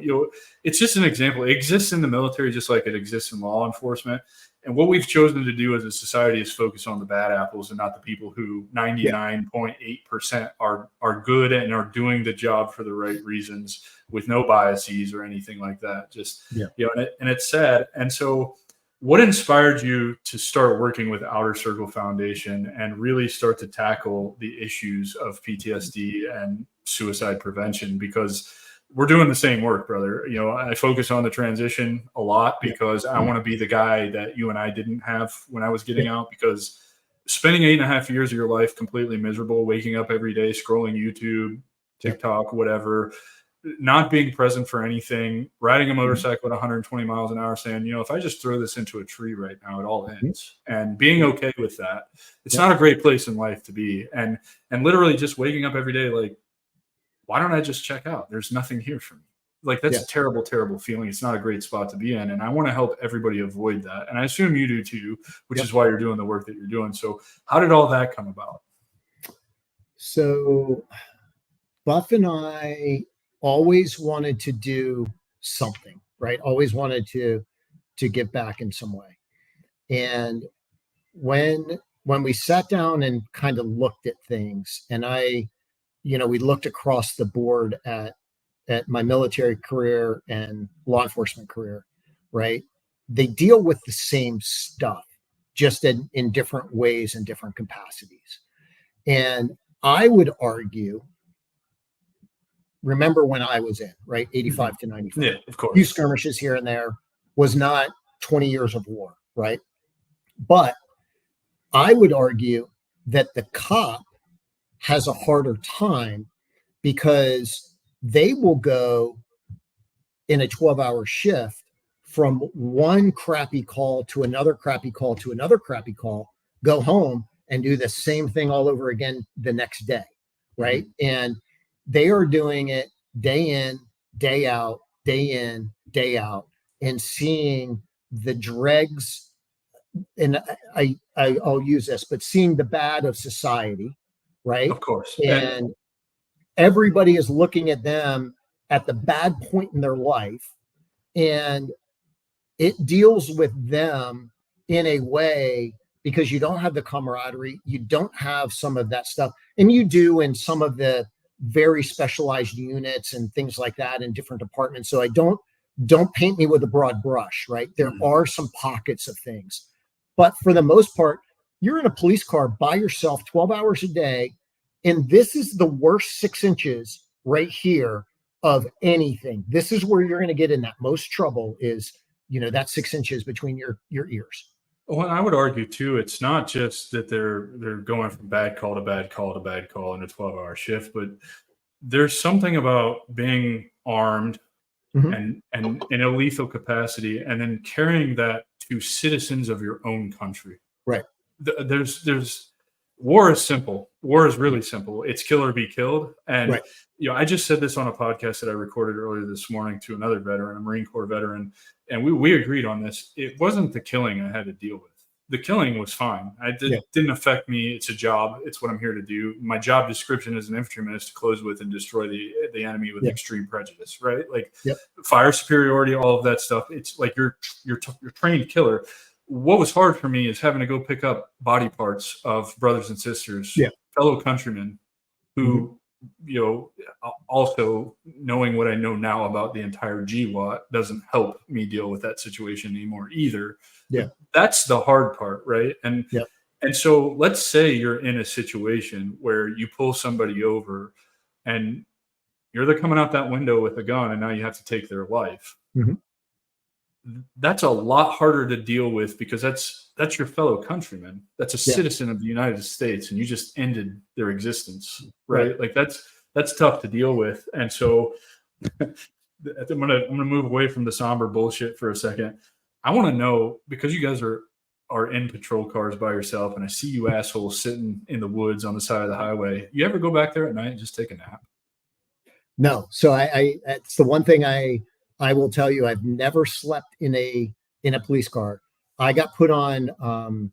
it's just an example. It exists in the military just like it exists in law enforcement. And what we've chosen to do as a society is focus on the bad apples and not the people who 99.8% are good and are doing the job for the right reasons with no biases or anything like that. And it's sad. And so what inspired you to start working with Outer Circle Foundation and really start to tackle the issues of PTSD and suicide prevention? Because we're doing the same work, brother. I focus on the transition a lot because I want to be the guy that you and I didn't have when I was getting out, because spending 8.5 years of your life completely miserable, waking up every day, scrolling YouTube, TikTok, whatever, not being present for anything, riding a motorcycle at 120 miles an hour saying, if I just throw this into a tree right now, it all ends. And being okay with that. It's not a great place in life to be. And literally just waking up every day like, why don't I just check out? There's nothing here for me. That's a terrible, terrible feeling. It's not a great spot to be in. And I want to help everybody avoid that. And I assume you do too, which is why you're doing the work that you're doing. So how did all that come about? So Buff and I always wanted to do something, right? Always wanted to give back in some way. And when we sat down and kind of looked at things, and we looked across the board at my military career and law enforcement career, right? They deal with the same stuff, just in different ways and different capacities. And I would argue, remember when I was in, right? 85 to 95. Yeah, of course. A few skirmishes here and there, was not 20 years of war, right? But I would argue that the cop has a harder time because they will go in a 12-hour shift from one crappy call to another crappy call to another crappy call, go home and do the same thing all over again the next day, right? And they are doing it day in, day out, day in, day out, and seeing the dregs, and I'll use this, but seeing the bad of society, right? Of course. And everybody is looking at them at the bad point in their life, and it deals with them in a way because you don't have the camaraderie, you don't have some of that stuff, and you do in some of the very specialized units and things like that in different departments. So I don't paint me with a broad brush, right? There are some pockets of things, but for the most part, you're in a police car by yourself 12 hours a day, and this is the worst 6 inches right here of anything. This is where you're going to get in that most trouble is, that 6 inches between your ears. Well, I would argue too, it's not just that they're going from bad call to bad call to bad call in a 12-hour shift, but there's something about being armed and in a lethal capacity, and then carrying that to citizens of your own country. Right. There's war is simple. War is really simple. It's kill or be killed. And I just said this on a podcast that I recorded earlier this morning to another veteran, a Marine Corps veteran, and we agreed on this. It wasn't the killing I had to deal with. The killing was fine. Didn't affect me. It's a job. It's what I'm here to do. My job description as an infantryman is to close with and destroy the enemy with extreme prejudice, right? Like fire superiority, all of that stuff. It's like you're trained killer. What was hard for me is having to go pick up body parts of brothers and sisters, fellow countrymen who, also knowing what I know now about the entire GWAT doesn't help me deal with that situation anymore either. Yeah. That's the hard part, right? And so let's say you're in a situation where you pull somebody over and they're coming out that window with a gun and now you have to take their life. That's a lot harder to deal with because that's your fellow countryman. That's a citizen of the United States, and you just ended their existence, right? Like that's tough to deal with. And so I'm gonna move away from the somber bullshit for a second. I want to know, because you guys are in patrol cars by yourself, and I see you assholes sitting in the woods on the side of the highway. You ever go back there at night and just take a nap? No. So I it's the one thing I will tell you, I've never slept in a police car. I got put on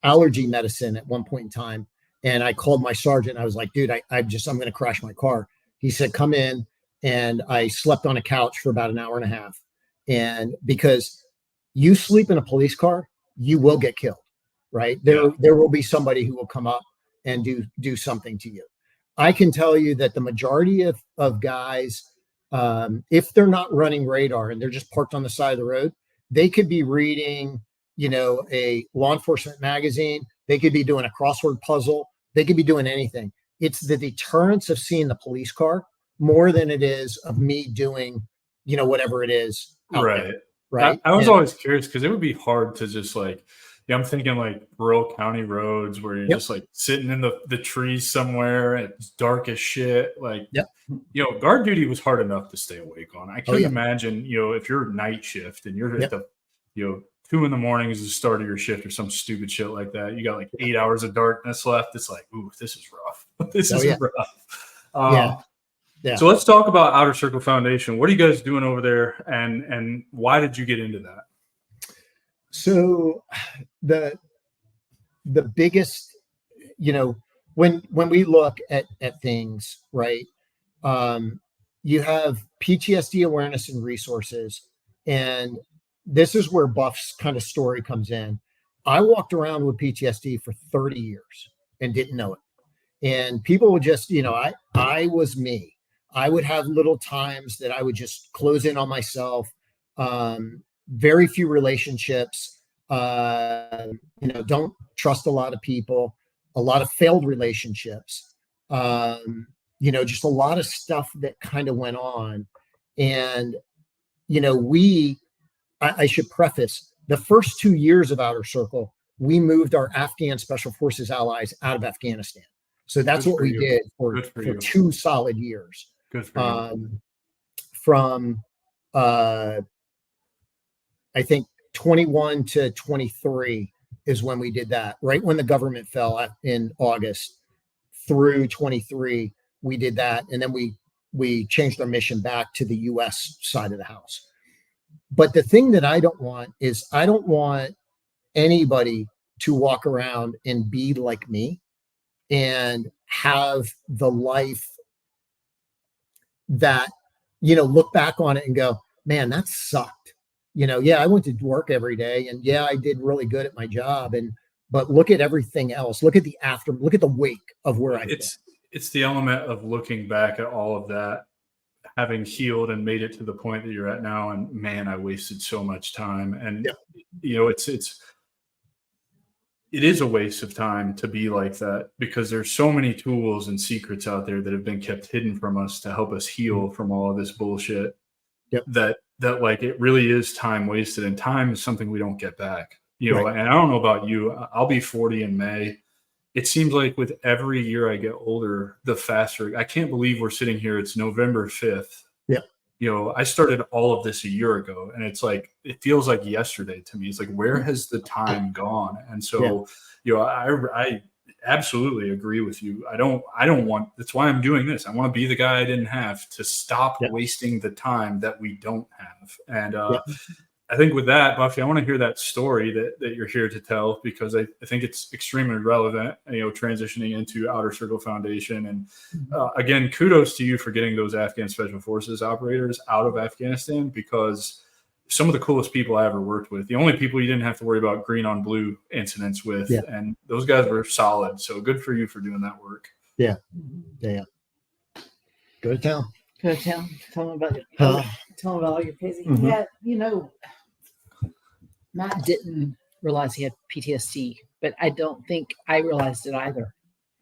allergy medicine at one point in time, and I called my sergeant. I was like, dude, I'm going to crash my car. He said, come in. And I slept on a couch for about an hour and a half. And because you sleep in a police car, you will get killed, right? There will be somebody who will come up and do something to you. I can tell you that the majority of guys, if they're not running radar and they're just parked on the side of the road, they could be reading, a law enforcement magazine. They could be doing a crossword puzzle. They could be doing anything. It's the deterrence of seeing the police car more than it is of me doing, whatever it is. Right. There, right. I was always curious because it would be hard to just I'm thinking like rural county roads where you're just like sitting in the trees somewhere. It's dark as shit. Like, guard duty was hard enough to stay awake on. I couldn't imagine, if you're night shift and you're at the, 2 a.m. is the start of your shift or some stupid shit like that. You got like 8 hours of darkness left. It's like, ooh, this is rough. This is rough. So let's talk about Outer Circle Foundation. What are you guys doing over there, and why did you get into that? So the biggest, when we look at things, right, you have PTSD awareness and resources, and this is where Buff's kind of story comes in. I walked around with PTSD for 30 years and didn't know it. And people would just, I was me. I would have little times that I would just close in on myself. Very few relationships, don't trust a lot of people, a lot of failed relationships, just a lot of stuff that kind of went on. And, I should preface, the first 2 years of Outer Circle, we moved our Afghan Special Forces allies out of Afghanistan. So that's Good what for we you. did for Good for you. 2 solid years. Good for you. From I think 21 to 23 is when we did that. Right when the government fell in August through 23, we did that, and then we changed our mission back to the U.S. side of the house. But the thing that I don't want is I don't want anybody to walk around and be like me and have the life that, look back on it and go, man, that sucked. Yeah, I went to work every day, and yeah, I did really good at my job. But look at everything else. Look at look at the wake of where I've been. It's the element of looking back at all of that, having healed and made it to the point that you're at now. And man, I wasted so much time. And, it is a waste of time to be like that, because there's so many tools and secrets out there that have been kept hidden from us to help us heal from all of this bullshit. That like, it really is time wasted, and time is something we don't get back, and I don't know about you. I'll be 40 in May. It seems like with every year I get older, the faster. I can't believe we're sitting here. It's November 5th. I started all of this a year ago, and it's like, it feels like yesterday to me. It's like, where has the time gone? And so, I absolutely agree with you. I don't want, that's why I'm doing this. I want to be the guy I didn't have, to stop wasting the time that we don't have. And I think with that, Buffy, I want to hear that story that you're here to tell, because I think it's extremely relevant, transitioning into Outer Circle Foundation. And again, kudos to you for getting those Afghan Special Forces operators out of Afghanistan, because some of the coolest people I ever worked with, the only people you didn't have to worry about green on blue incidents with, and those guys were solid. So good for you for doing that work. Yeah. Go to town. Tell them about it. Tell them about all your crazy. Yeah, Matt didn't realize he had PTSD, but I don't think I realized it either.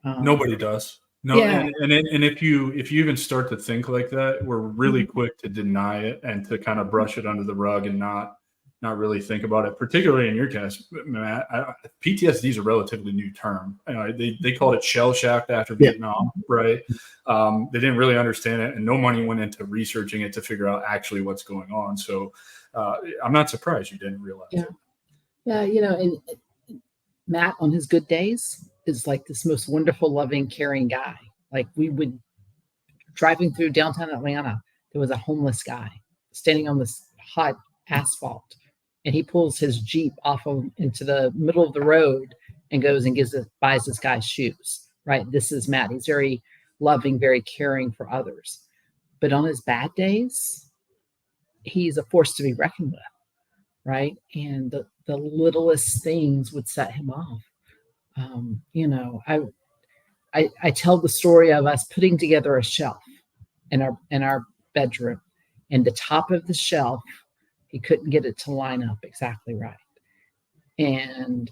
Nobody does. No, and if you even start to think like that, we're really quick to deny it and to kind of brush it under the rug and not really think about it. Particularly in your case, Matt, PTSD is a relatively new term. They called it shell shocked after Vietnam, right? They didn't really understand it, and no money went into researching it to figure out actually what's going on. So I'm not surprised you didn't realize it. Yeah, and Matt on his good days is like this most wonderful, loving, caring guy. Like, we would, driving through downtown Atlanta, there was a homeless guy standing on this hot asphalt, and he pulls his Jeep off of into the middle of the road and goes and buys this guy's shoes. Right? This is Matt. He's very loving, very caring for others. But on his bad days, he's a force to be reckoned with. Right? And the littlest things would set him off. I tell the story of us putting together a shelf in our bedroom, and the top of the shelf, he couldn't get it to line up exactly right. And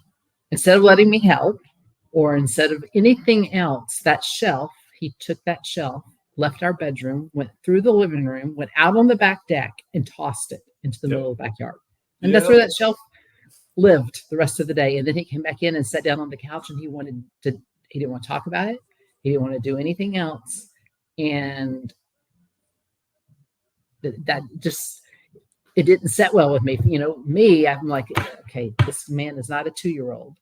instead of letting me help, or instead of anything else, he took that shelf, left our bedroom, went through the living room, went out on the back deck, and tossed it into the middle of the backyard. And that's where that shelf lived the rest of the day. And then he came back in and sat down on the couch, and he didn't want to talk about it. He didn't want to do anything else. And that just, it didn't set well with me. I'm like, okay, this man is not a 2-year-old,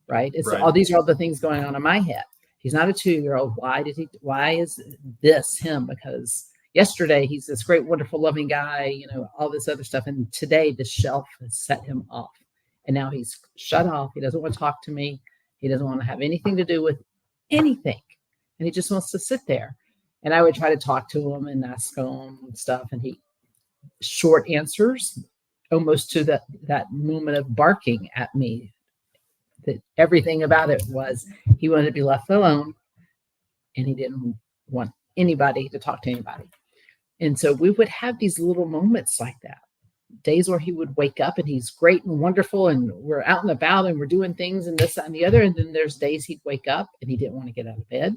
right? All these are all the things going on in my head. He's not a 2-year-old. Why is this him? Because yesterday he's this great, wonderful, loving guy, all this other stuff. And today the shelf has set him off. And now he's shut off. He doesn't want to talk to me. He doesn't want to have anything to do with anything. And he just wants to sit there. And I would try to talk to him and ask him stuff. And he short answers, almost to that moment of barking at me. That everything about it was he wanted to be left alone, and he didn't want anybody to talk to anybody. And so we would have these little moments like that. Days where he would wake up and he's great and wonderful, and we're out and about and we're doing things and this, that, and the other. And then there's days he'd wake up and he didn't want to get out of bed.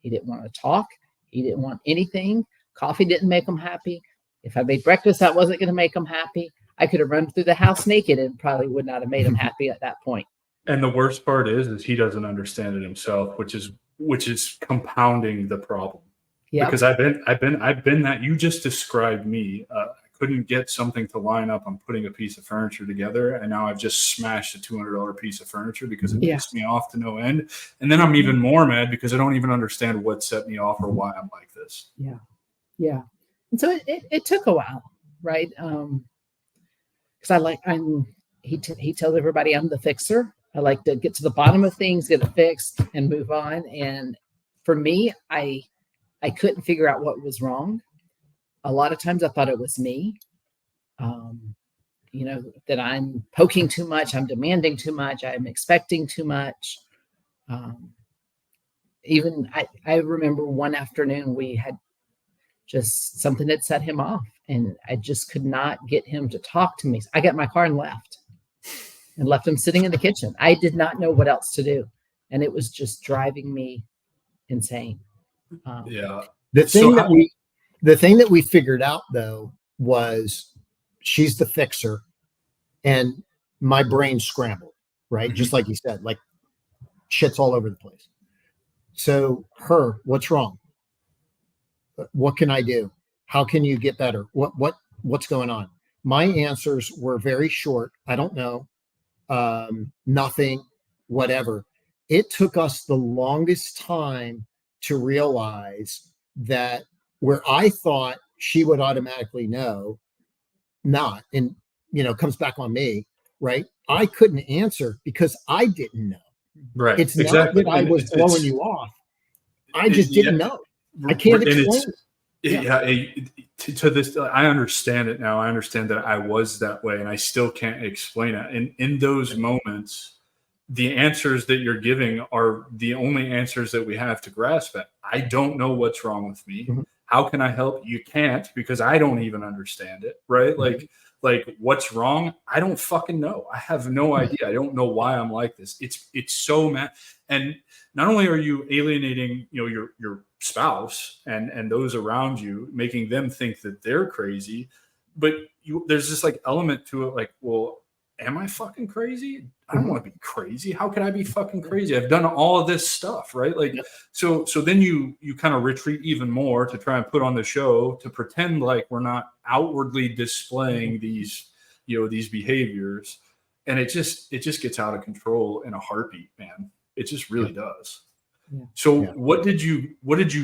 He didn't want to talk. He didn't want anything. Coffee didn't make him happy. If I made breakfast, that wasn't going to make him happy. I could have run through the house naked and probably would not have made him happy at that point. And the worst part is he doesn't understand it himself, which is compounding the problem. Yeah. Because I've been that you just described me. I couldn't get something to line up. I'm putting a piece of furniture together, and now I've just smashed a $200 piece of furniture because it pissed me off to no end. And then I'm even more mad because I don't even understand what set me off or why I'm like this. Yeah. Yeah. And so it took a while, right? Because he tells everybody I'm the fixer. I like to get to the bottom of things, get it fixed, and move on. And for me, I couldn't figure out what was wrong. A lot of times I thought it was me, that I'm poking too much, I'm demanding too much, I'm expecting too much. Even I remember one afternoon we had just something that set him off, and I just could not get him to talk to me. I got in my car and left him sitting in the kitchen. I did not know what else to do, and it was just driving me insane. The thing that we figured out though was she's the fixer, and my brain scrambled, right? Mm-hmm. Just like you said, like shit's all over the place. So what's wrong? What can I do? How can you get better? What's going on? My answers were very short. I don't know. Nothing, whatever. It took us the longest time to realize that where I thought she would automatically know, not, and comes back on me, right? I couldn't answer because I didn't know. Right. It's exactly. Not that I was blowing you off. I just didn't know. I can't explain it. To this, I understand it now. I understand that I was that way, and I still can't explain it. And in those moments, the answers that you're giving are the only answers that we have to grasp at. I don't know what's wrong with me. Mm-hmm. How can I help? You can't, because I don't even understand it, right? Mm-hmm. Like what's wrong? I don't fucking know. I have no idea. I don't know why I'm like this. It's so mad. And not only are you alienating, your spouse and those around you, making them think that they're crazy, but there's this like element to it, like, well, am I fucking crazy? I don't want to be crazy. How can I be fucking crazy? I've done all of this stuff, right? Like, so then you kind of retreat even more to try and put on the show to pretend like we're not outwardly displaying these behaviors. And it just gets out of control in a heartbeat, man. It just really does. Yeah. So what did you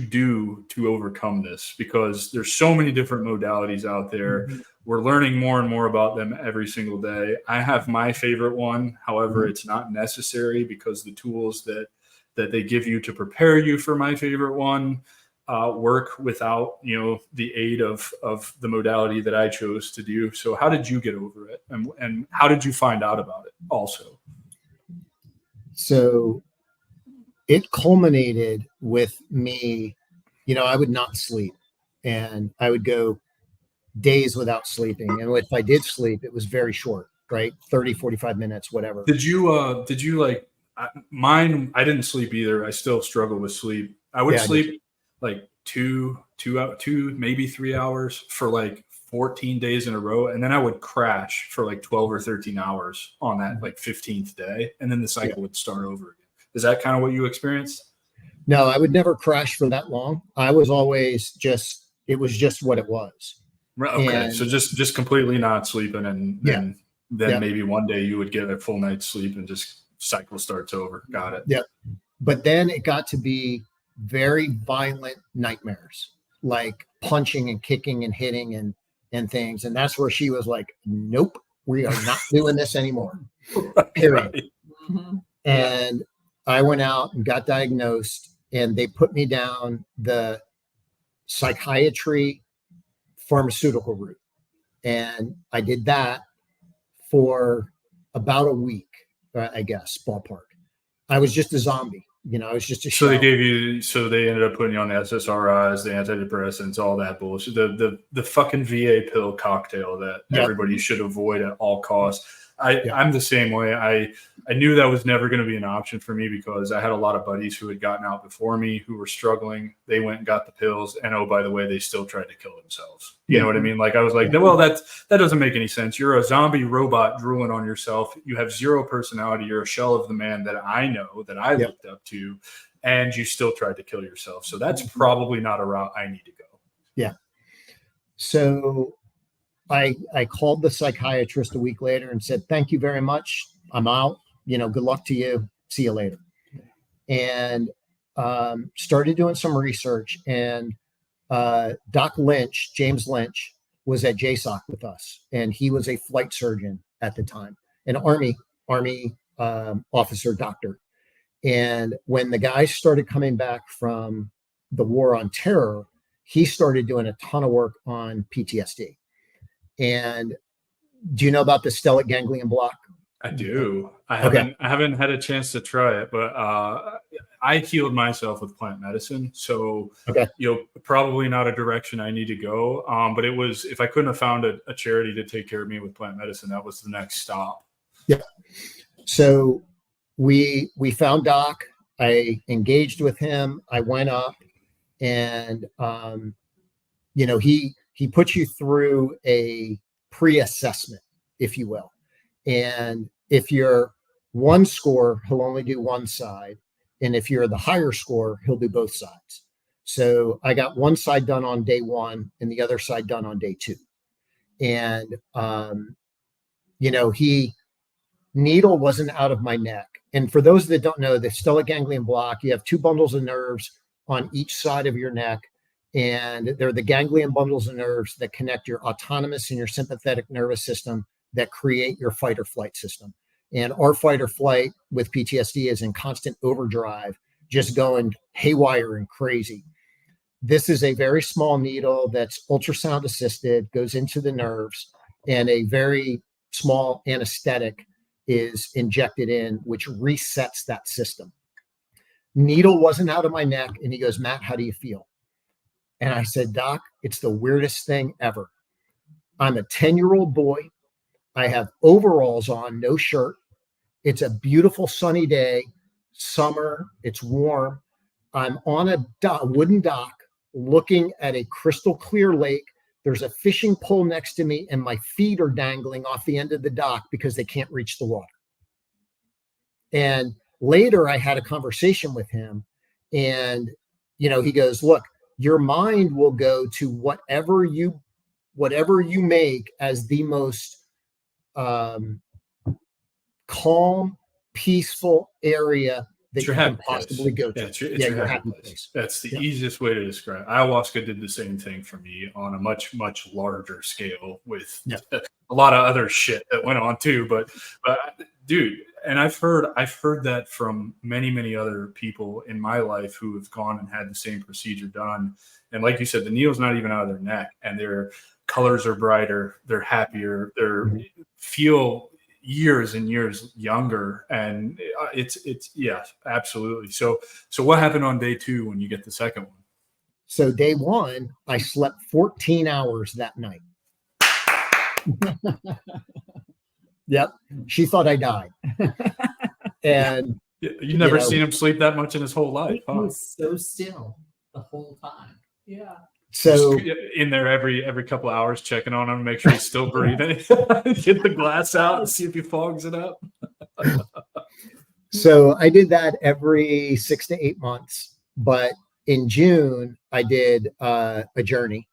do to overcome this? Because there's so many different modalities out there. Mm-hmm. We're learning more and more about them every single day. I have my favorite one. However, it's not necessary because the tools that they give you to prepare you for my favorite one work without, the aid of the modality that I chose to do. So how did you get over it? And how did you find out about it also? So it culminated with me, I would not sleep, and I would go days without sleeping. And if I did sleep, it was very short, right? 30, 45 minutes, whatever. Did you like mine? I didn't sleep either. I still struggle with sleep. I would sleep like two, maybe 3 hours for like 14 days in a row. And then I would crash for like 12 or 13 hours on that like 15th day. And then the cycle would start over again. Is that kind of what you experienced? No, I would never crash for that long. I was always it was just what it was. Okay. And so just completely not sleeping. And then maybe one day you would get a full night's sleep and just cycle starts over. Got it. Yeah. But then it got to be very violent nightmares, like punching and kicking and hitting and things. And that's where she was like, nope, we are not doing this anymore. Period. Right. Mm-hmm. And I went out and got diagnosed, and they put me down the psychiatry pharmaceutical route. And I did that for about a week, I guess, ballpark. I was just a zombie. I was just a So they ended up putting you on the SSRIs, the antidepressants, all that bullshit, the fucking VA pill cocktail that everybody should avoid at all costs. I'm the same way. I knew that was never going to be an option for me because I had a lot of buddies who had gotten out before me who were struggling. They went and got the pills, and oh, by the way, they still tried to kill themselves. You know what I mean? Like I was like, well, that doesn't make any sense. You're a zombie robot drooling on yourself. You have zero personality. You're a shell of the man that I know, that I looked up to, and you still tried to kill yourself. So that's probably not a route I need to go. Yeah. So I called the psychiatrist a week later and said, thank you very much. I'm out. Good luck to you. See you later. And started doing some research. And Doc Lynch, James Lynch, was at JSOC with us. And he was a flight surgeon at the time, an Army officer doctor. And when the guys started coming back from the war on terror, he started doing a ton of work on PTSD. And do you know about the Stellate Ganglion Block? I do. I haven't had a chance to try it, but I healed myself with plant medicine. So, probably not a direction I need to go. But it was, if I couldn't have found a charity to take care of me with plant medicine, that was the next stop. Yeah. So we found Doc. I engaged with him. I went up and, he puts you through a pre-assessment, if you will. And if you're one score, he'll only do one side. And if you're the higher score, he'll do both sides. So I got one side done on day one and the other side done on day two. And, needle wasn't out of my neck. And for those that don't know, the stellate ganglion block, you have two bundles of nerves on each side of your neck. And they're the ganglion bundles of nerves that connect your autonomous and your sympathetic nervous system that create your fight or flight system. And our fight or flight with PTSD is in constant overdrive, just going haywire and crazy. This is a very small needle that's ultrasound assisted, goes into the nerves, and a very small anesthetic is injected in, which resets that system. Needle wasn't out of my neck. And he goes, Matt, how do you feel? And I said, Doc, it's the weirdest thing ever. I'm a 10-year-old boy. I have overalls on, no shirt. It's a beautiful sunny day, summer. It's warm. I'm on a wooden dock looking at a crystal clear lake. There's a fishing pole next to me, and my feet are dangling off the end of the dock because they can't reach the water. And later I had a conversation with him, and, he goes, look, your mind will go to whatever you make as the most calm, peaceful area that you can possibly go to. It's your happy place. That's the easiest way to describe it. Ayahuasca did the same thing for me on a much, much larger scale with a lot of other shit that went on too. But dude, and I've heard that from many, many other people in my life who have gone and had the same procedure done. And like you said, the needle's not even out of their neck, and their colors are brighter, they're happier, feel years and years younger. And it's absolutely. So what happened on day two when you get the second one? So day one, I slept 14 hours that night. Yep. She thought I died. And you never seen him sleep that much in his whole life. He was so still the whole time. Yeah. So just in there every couple of hours, checking on him, make sure he's still breathing. Get the glass out and see if he fogs it up. So I did that every 6 to 8 months. But in June, I did a journey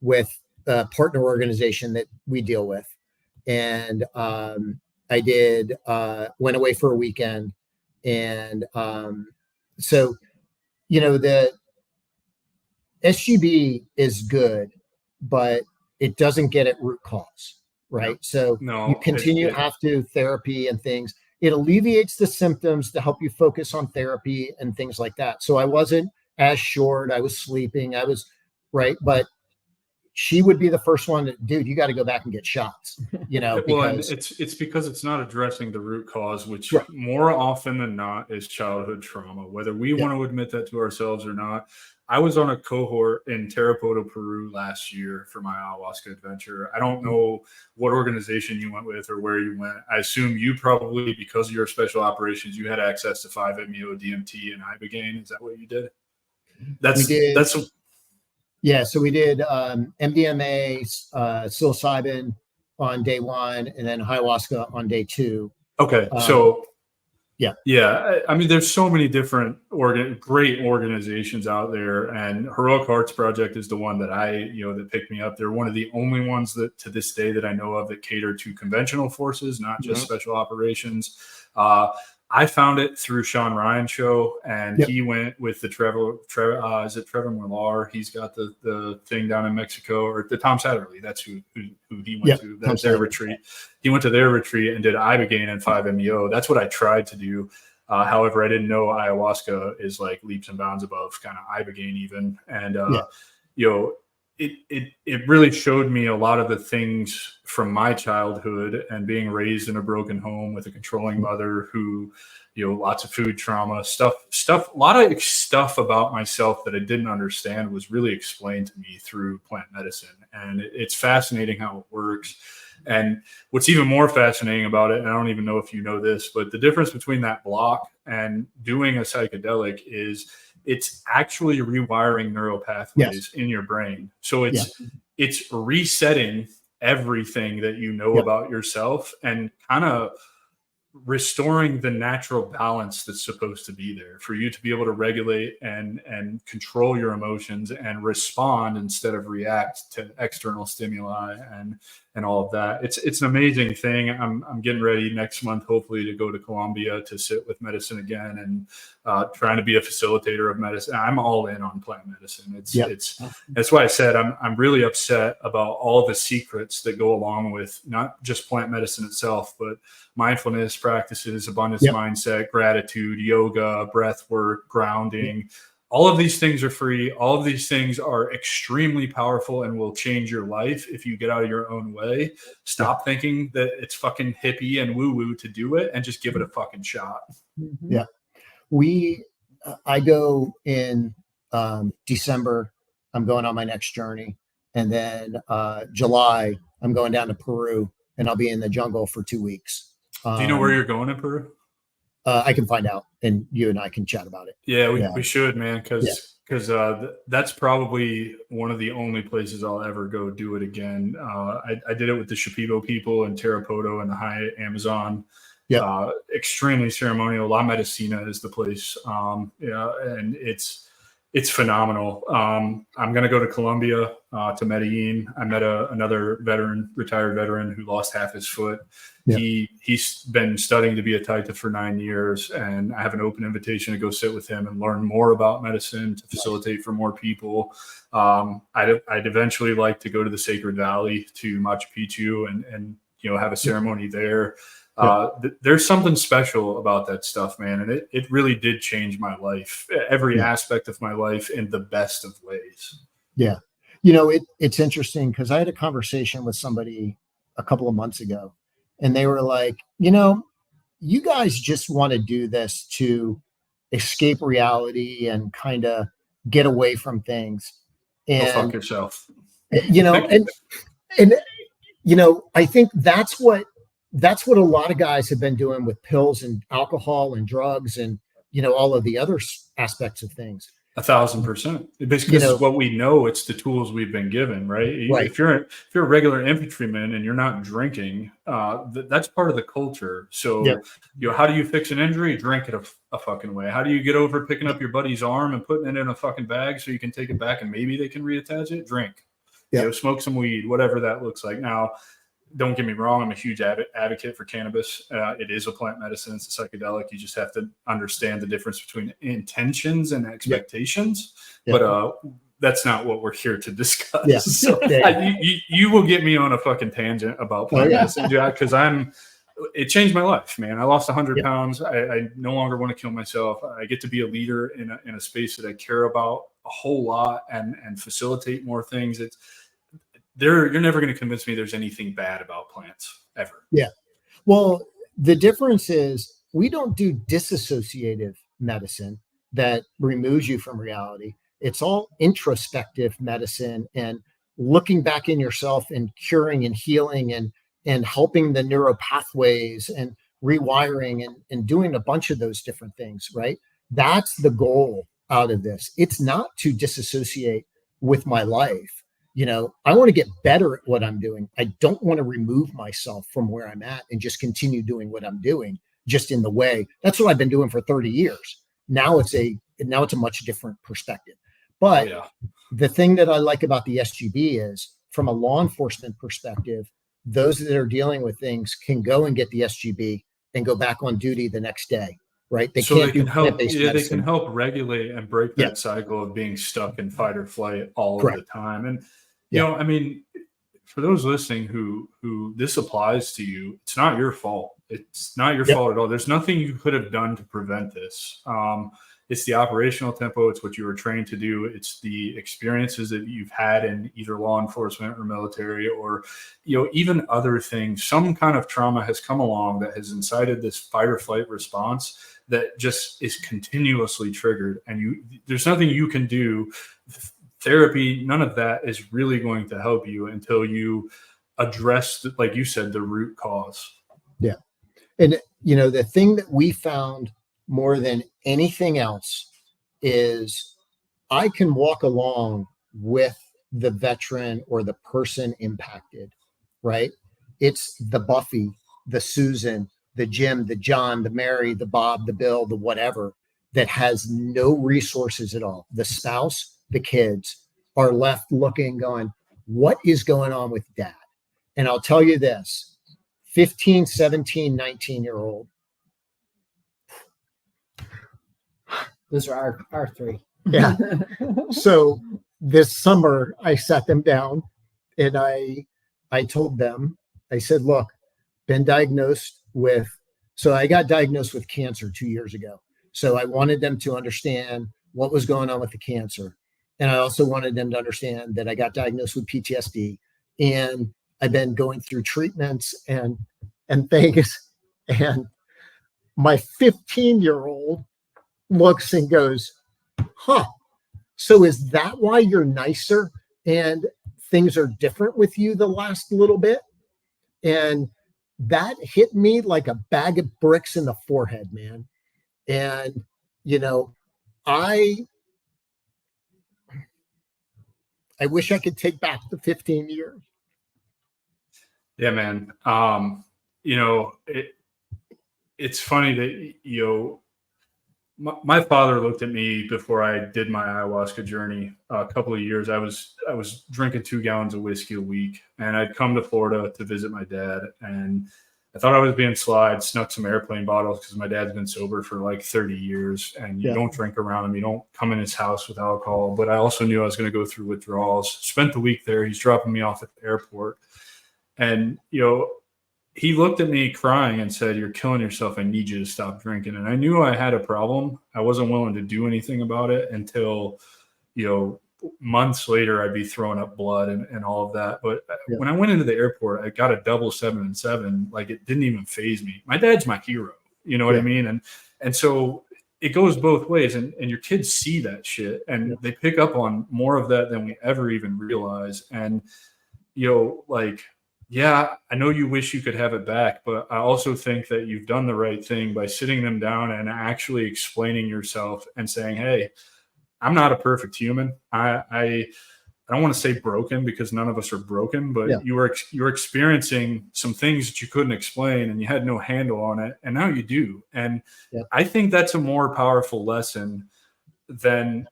with a partner organization that we deal with. And I did went away for a weekend. And so, the SGB is good, but it doesn't get at root cause, right? So you continue after therapy and things. It alleviates the symptoms to help you focus on therapy and things like that. So I wasn't as short. I was sleeping. I was right, but she would be the first one to, dude, you got to go back and get shots, Well, because it's because it's not addressing the root cause, which more often than not is childhood trauma, whether we want to admit that to ourselves or not. I was on a cohort in Tarapoto, Peru last year for my ayahuasca adventure. I don't know what organization you went with or where you went. I assume you probably, because of your special operations, you had access to 5-MeO, DMT, and ibogaine. Is that what you did? Yeah, so we did MDMA, psilocybin on day 1, and then ayahuasca on day 2. Okay, so yeah. I mean, there's so many different great organizations out there, and Heroic Hearts Project is the one that that picked me up. They're one of the only ones that, to this day, that I know of that cater to conventional forces, not just special operations. I found it through Sean Ryan's show, and he went with the is it Trevor Millar? He's got the thing down in Mexico, or the Tom Satterley. That's who he went to. That's their retreat. He went to their retreat and did ibogaine and 5-MeO. That's what I tried to do. However, I didn't know ayahuasca is like leaps and bounds above kind of ibogaine even. And, it really showed me a lot of the things from my childhood and being raised in a broken home with a controlling mother who, lots of food trauma, stuff, a lot of stuff about myself that I didn't understand was really explained to me through plant medicine. And it's fascinating how it works. And what's even more fascinating about it, and I don't even know if you know this, but the difference between that block and doing a psychedelic is it's actually rewiring neural pathways in your brain. So it's resetting everything that you know about yourself and kind of restoring the natural balance that's supposed to be there for you to be able to regulate and control your emotions and respond instead of react to external stimuli and all of that. It's an amazing thing. I'm getting ready next month, hopefully, to go to Colombia to sit with medicine again and trying to be a facilitator of medicine. I'm all in on plant medicine. That's why I said I'm really upset about all the secrets that go along with not just plant medicine itself, but mindfulness practices, abundance mindset, gratitude, yoga, breath work, grounding. All of these things are free. All of these things are extremely powerful and will change your life if you get out of your own way. Stop thinking that it's fucking hippie and woo-woo to do it and just give it a fucking shot. Yeah. I go in December. I'm going on my next journey. And then July, I'm going down to Peru, and I'll be in the jungle for 2 weeks. Do you know where you're going in Peru? I can find out, and you and I can chat about it. Yeah, we should, man, because that's probably one of the only places I'll ever go do it again. I did it with the Shipibo people in Tarapoto and the high Amazon. Yeah, extremely ceremonial. La Medicina is the place. And it's phenomenal. I'm going to go to Colombia, to Medellin. I met another retired veteran who lost half his foot. Yeah. He's been studying to be a Taita for 9 years, and I have an open invitation to go sit with him and learn more about medicine to facilitate for more people. I'd eventually like to go to the Sacred Valley to Machu Picchu and have a ceremony there. There's something special about that stuff, man. And it really did change my life, every aspect of my life in the best of ways. Yeah. It's interesting because I had a conversation with somebody a couple of months ago, and they were like, you guys just want to do this to escape reality and kind of get away from things. And go fuck yourself. I think that's what a lot of guys have been doing with pills and alcohol and drugs and, all of the other aspects of things. 1,000%. Basically, this is what we know. It's the tools we've been given, right? If you're a regular infantryman and you're not drinking, that's part of the culture. So, how do you fix an injury? Drink it a fucking way. How do you get over picking up your buddy's arm and putting it in a fucking bag so you can take it back and maybe they can reattach it? Drink. Smoke some weed, whatever that looks like. Now, don't get me wrong. I'm a huge advocate for cannabis. It is a plant medicine. It's a psychedelic. You just have to understand the difference between intentions and expectations. But that's not what we're here to discuss. So you will get me on a fucking tangent about plant medicine, because it changed my life, man. I lost 100 pounds. I no longer want to kill myself. I get to be a leader in a space that I care about a whole lot and facilitate more things. You're never going to convince me there's anything bad about plants ever. Yeah. Well, the difference is we don't do disassociative medicine that removes you from reality. It's all introspective medicine and looking back in yourself and curing and healing and helping the neural pathways and rewiring and doing a bunch of those different things, right? That's the goal out of this. It's not to disassociate with my life. I want to get better at what I'm doing. I don't want to remove myself from where I'm at and just continue doing what I'm doing just in the way. That's what I've been doing for 30 years. Now it's a much different perspective. But the thing that I like about the SGB is, from a law enforcement perspective, those that are dealing with things can go and get the SGB and go back on duty the next day, right? They can help. They can help regulate and break that cycle of being stuck in fight or flight all of the time. And I mean, for those listening who this applies to you, it's not your fault. It's not your fault at all. There's nothing you could have done to prevent this. It's the operational tempo. It's what you were trained to do. It's the experiences that you've had in either law enforcement or military, or, even other things. Some kind of trauma has come along that has incited this fight or flight response that just is continuously triggered. And there's nothing you can do. Therapy, none of that is really going to help you until you address, like you said, the root cause. Yeah. And, the thing that we found more than anything else is I can walk along with the veteran or the person impacted, right? It's the Buffy, the Susan, the Jim, the John, the Mary, the Bob, the Bill, the whatever, that has no resources at all. The spouse, the kids are left looking, going, what is going on with dad? And I'll tell you this, 15, 17, 19-year-old. Those are our three. Yeah. So this summer I sat them down and I told them, I said, look, I got diagnosed with cancer 2 years ago. So I wanted them to understand what was going on with the cancer. And I also wanted them to understand that I got diagnosed with PTSD, and I've been going through treatments and things. And my 15-year-old looks and goes, so is that why you're nicer and things are different with you the last little bit? And that hit me like a bag of bricks in the forehead, man. And, I wish I could take back the 15 years. Yeah, man. It's funny that, my father looked at me before I did my ayahuasca journey a couple of years. I was drinking 2 gallons of whiskey a week, and I'd come to Florida to visit my dad, and I thought I was being sly. I'd snuck some airplane bottles because my dad's been sober for like 30 years, and you don't drink around him. You don't come in his house with alcohol. But I also knew I was going to go through withdrawals. Spent the week there. He's dropping me off at the airport. And, he looked at me crying and said, "You're killing yourself. I need you to stop drinking." And I knew I had a problem. I wasn't willing to do anything about it until, months later, I'd be throwing up blood and all of that. But when I went into the airport, I got a double 7-7. Like, it didn't even faze me. My dad's my hero. You know what I mean? And so it goes both ways. And your kids see that shit, and they pick up on more of that than we ever even realize. And, yeah, I know you wish you could have it back, but I also think that you've done the right thing by sitting them down and actually explaining yourself and saying, "Hey, I'm not a perfect human. I don't want to say broken, because none of us are broken, but you're experiencing some things that you couldn't explain, and you had no handle on it, and now you do." And I think that's a more powerful lesson than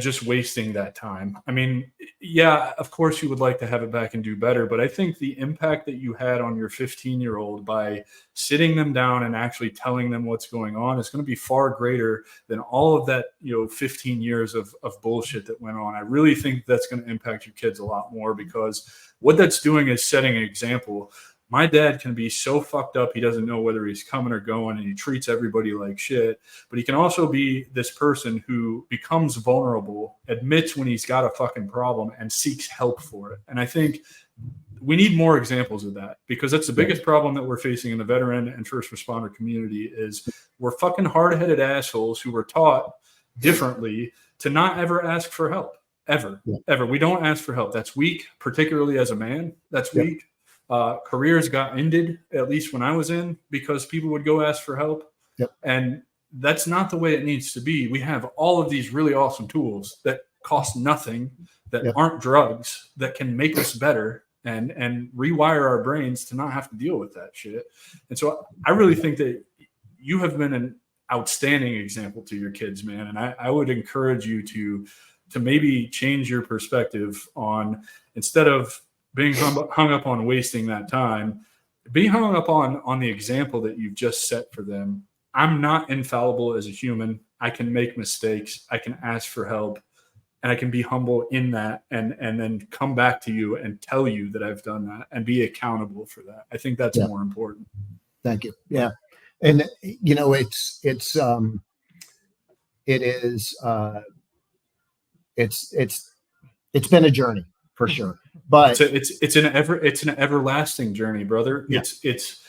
just wasting that time. I mean, yeah, of course you would like to have it back and do better, but I think the impact that you had on your 15-year-old by sitting them down and actually telling them what's going on is going to be far greater than all of that, 15 years of bullshit that went on. I really think that's going to impact your kids a lot more, because what that's doing is setting an example. My dad can be so fucked up he doesn't know whether he's coming or going, and he treats everybody like shit. But he can also be this person who becomes vulnerable, admits when he's got a fucking problem, and seeks help for it. And I think we need more examples of that, because that's the biggest problem that we're facing in the veteran and first responder community is we're fucking hard-headed assholes who were taught differently to not ever ask for help. Ever. We don't ask for help. That's weak, particularly as a man. That's weak. Careers got ended, at least when I was in, because people would go ask for help. And that's not the way it needs to be. We have all of these really awesome tools that cost nothing, that aren't drugs, that can make us better and rewire our brains to not have to deal with that shit. And so I really think that you have been an outstanding example to your kids, man. And I would encourage you to maybe change your perspective on, instead of being hung up on wasting that time, be hung up on the example that you've just set for them. I'm not infallible as a human. I can make mistakes. I can ask for help, and I can be humble in that, and then come back to you and tell you that I've done that and be accountable for that. I think that's more important. Thank you. Yeah. And it's been a journey for sure, but it's an everlasting journey, brother. It's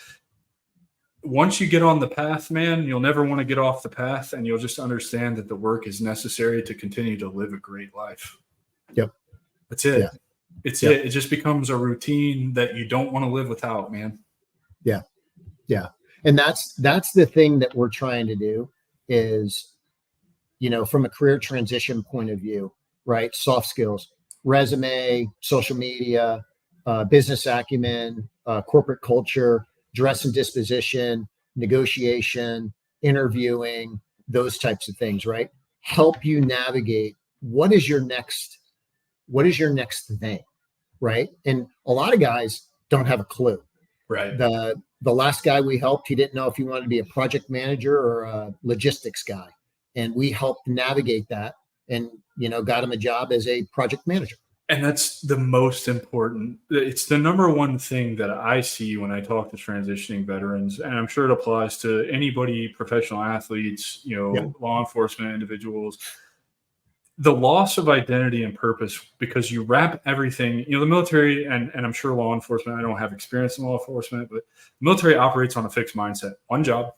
once you get on the path, man, you'll never want to get off the path, and you'll just understand that the work is necessary to continue to live a great life. That's it. It's it. It just becomes a routine that you don't want to live without, man. And that's the thing that we're trying to do is, from a career transition point of view, right? Soft skills, resume, social media, business acumen, corporate culture, dress and disposition, negotiation, interviewing, those types of things, right? Help you navigate what is your next thing, right? And a lot of guys don't have a clue. Right. The last guy we helped, he didn't know if he wanted to be a project manager or a logistics guy. And we helped navigate that and, got him a job as a project manager. And that's the most important. It's the number one thing that I see when I talk to transitioning veterans. And I'm sure it applies to anybody, professional athletes, law enforcement individuals. The loss of identity and purpose, because you wrap everything, the military, and I'm sure law enforcement, I don't have experience in law enforcement, but the military operates on a fixed mindset. One job,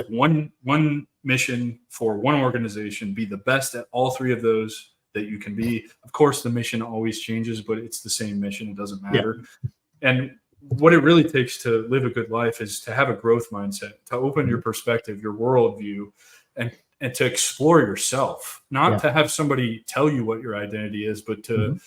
one mission for one organization, be the best at all three of those that you can be. Of course, the mission always changes, but it's the same mission. It doesn't matter. And what it really takes to live a good life is to have a growth mindset, to open your perspective, your worldview, and to explore yourself, not to have somebody tell you what your identity is, but to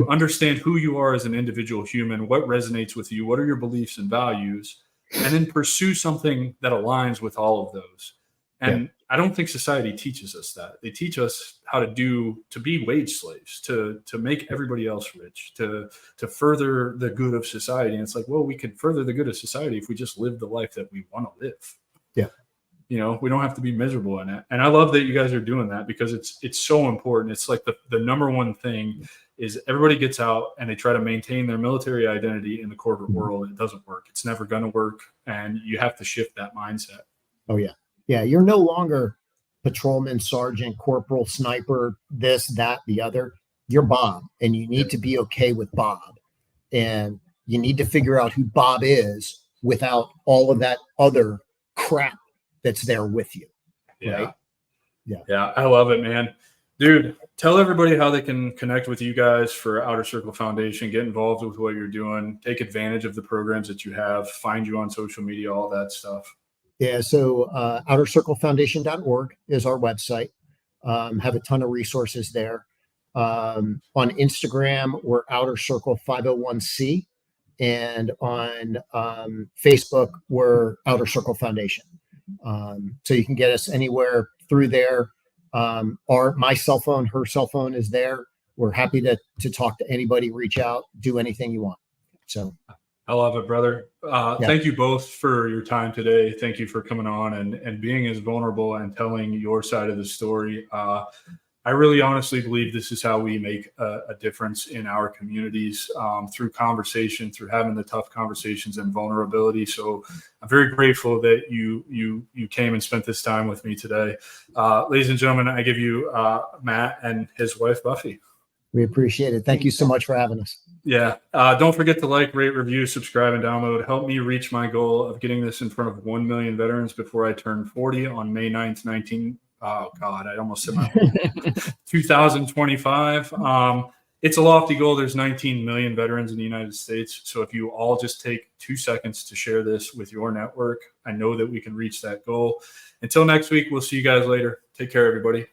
understand who you are as an individual human, what resonates with you, what are your beliefs and values, and then pursue something that aligns with all of those. And I don't think society teaches us that. They teach us how to be wage slaves, to make everybody else rich, to further the good of society. And it's like, well, we could further the good of society if we just live the life that we want to live. We don't have to be miserable in it. And I love that you guys are doing that, because it's so important. It's like the number one thing is everybody gets out and they try to maintain their military identity in the corporate world. It doesn't work. It's never going to work. And you have to shift that mindset. Oh, yeah. Yeah. You're no longer patrolman, sergeant, corporal, sniper, this, that, the other. You're Bob, and you need to be okay with Bob. And you need to figure out who Bob is without all of that other crap that's there with you. Right? Yeah. I love it, man. Dude, tell everybody how they can connect with you guys for Outer Circle Foundation, get involved with what you're doing, take advantage of the programs that you have, find you on social media, all that stuff. Yeah. So outercirclefoundation.org is our website. Have a ton of resources there. On Instagram, we're Outer Circle 501c. And on Facebook, we're Outer Circle Foundation. So you can get us anywhere through there. My cell phone, her cell phone is there. We're happy to talk to anybody, reach out, do anything you want. So I love it, brother. Thank you both for your time today. Thank you for coming on and being as vulnerable and telling your side of the story. I really honestly believe this is how we make a difference in our communities, through conversation, through having the tough conversations and vulnerability. So I'm very grateful that you came and spent this time with me today. Ladies and gentlemen, I give you Matt and his wife, Buffy. We appreciate it. Thank you so much for having us. Yeah. Don't forget to like, rate, review, subscribe, and download. Help me reach my goal of getting this in front of 1 million veterans before I turn 40 on May 9th, oh God, I almost said my 2025. It's a lofty goal. There's 19 million veterans in the United States. So if you all just take 2 seconds to share this with your network, I know that we can reach that goal. Until next week, we'll see you guys later. Take care, everybody.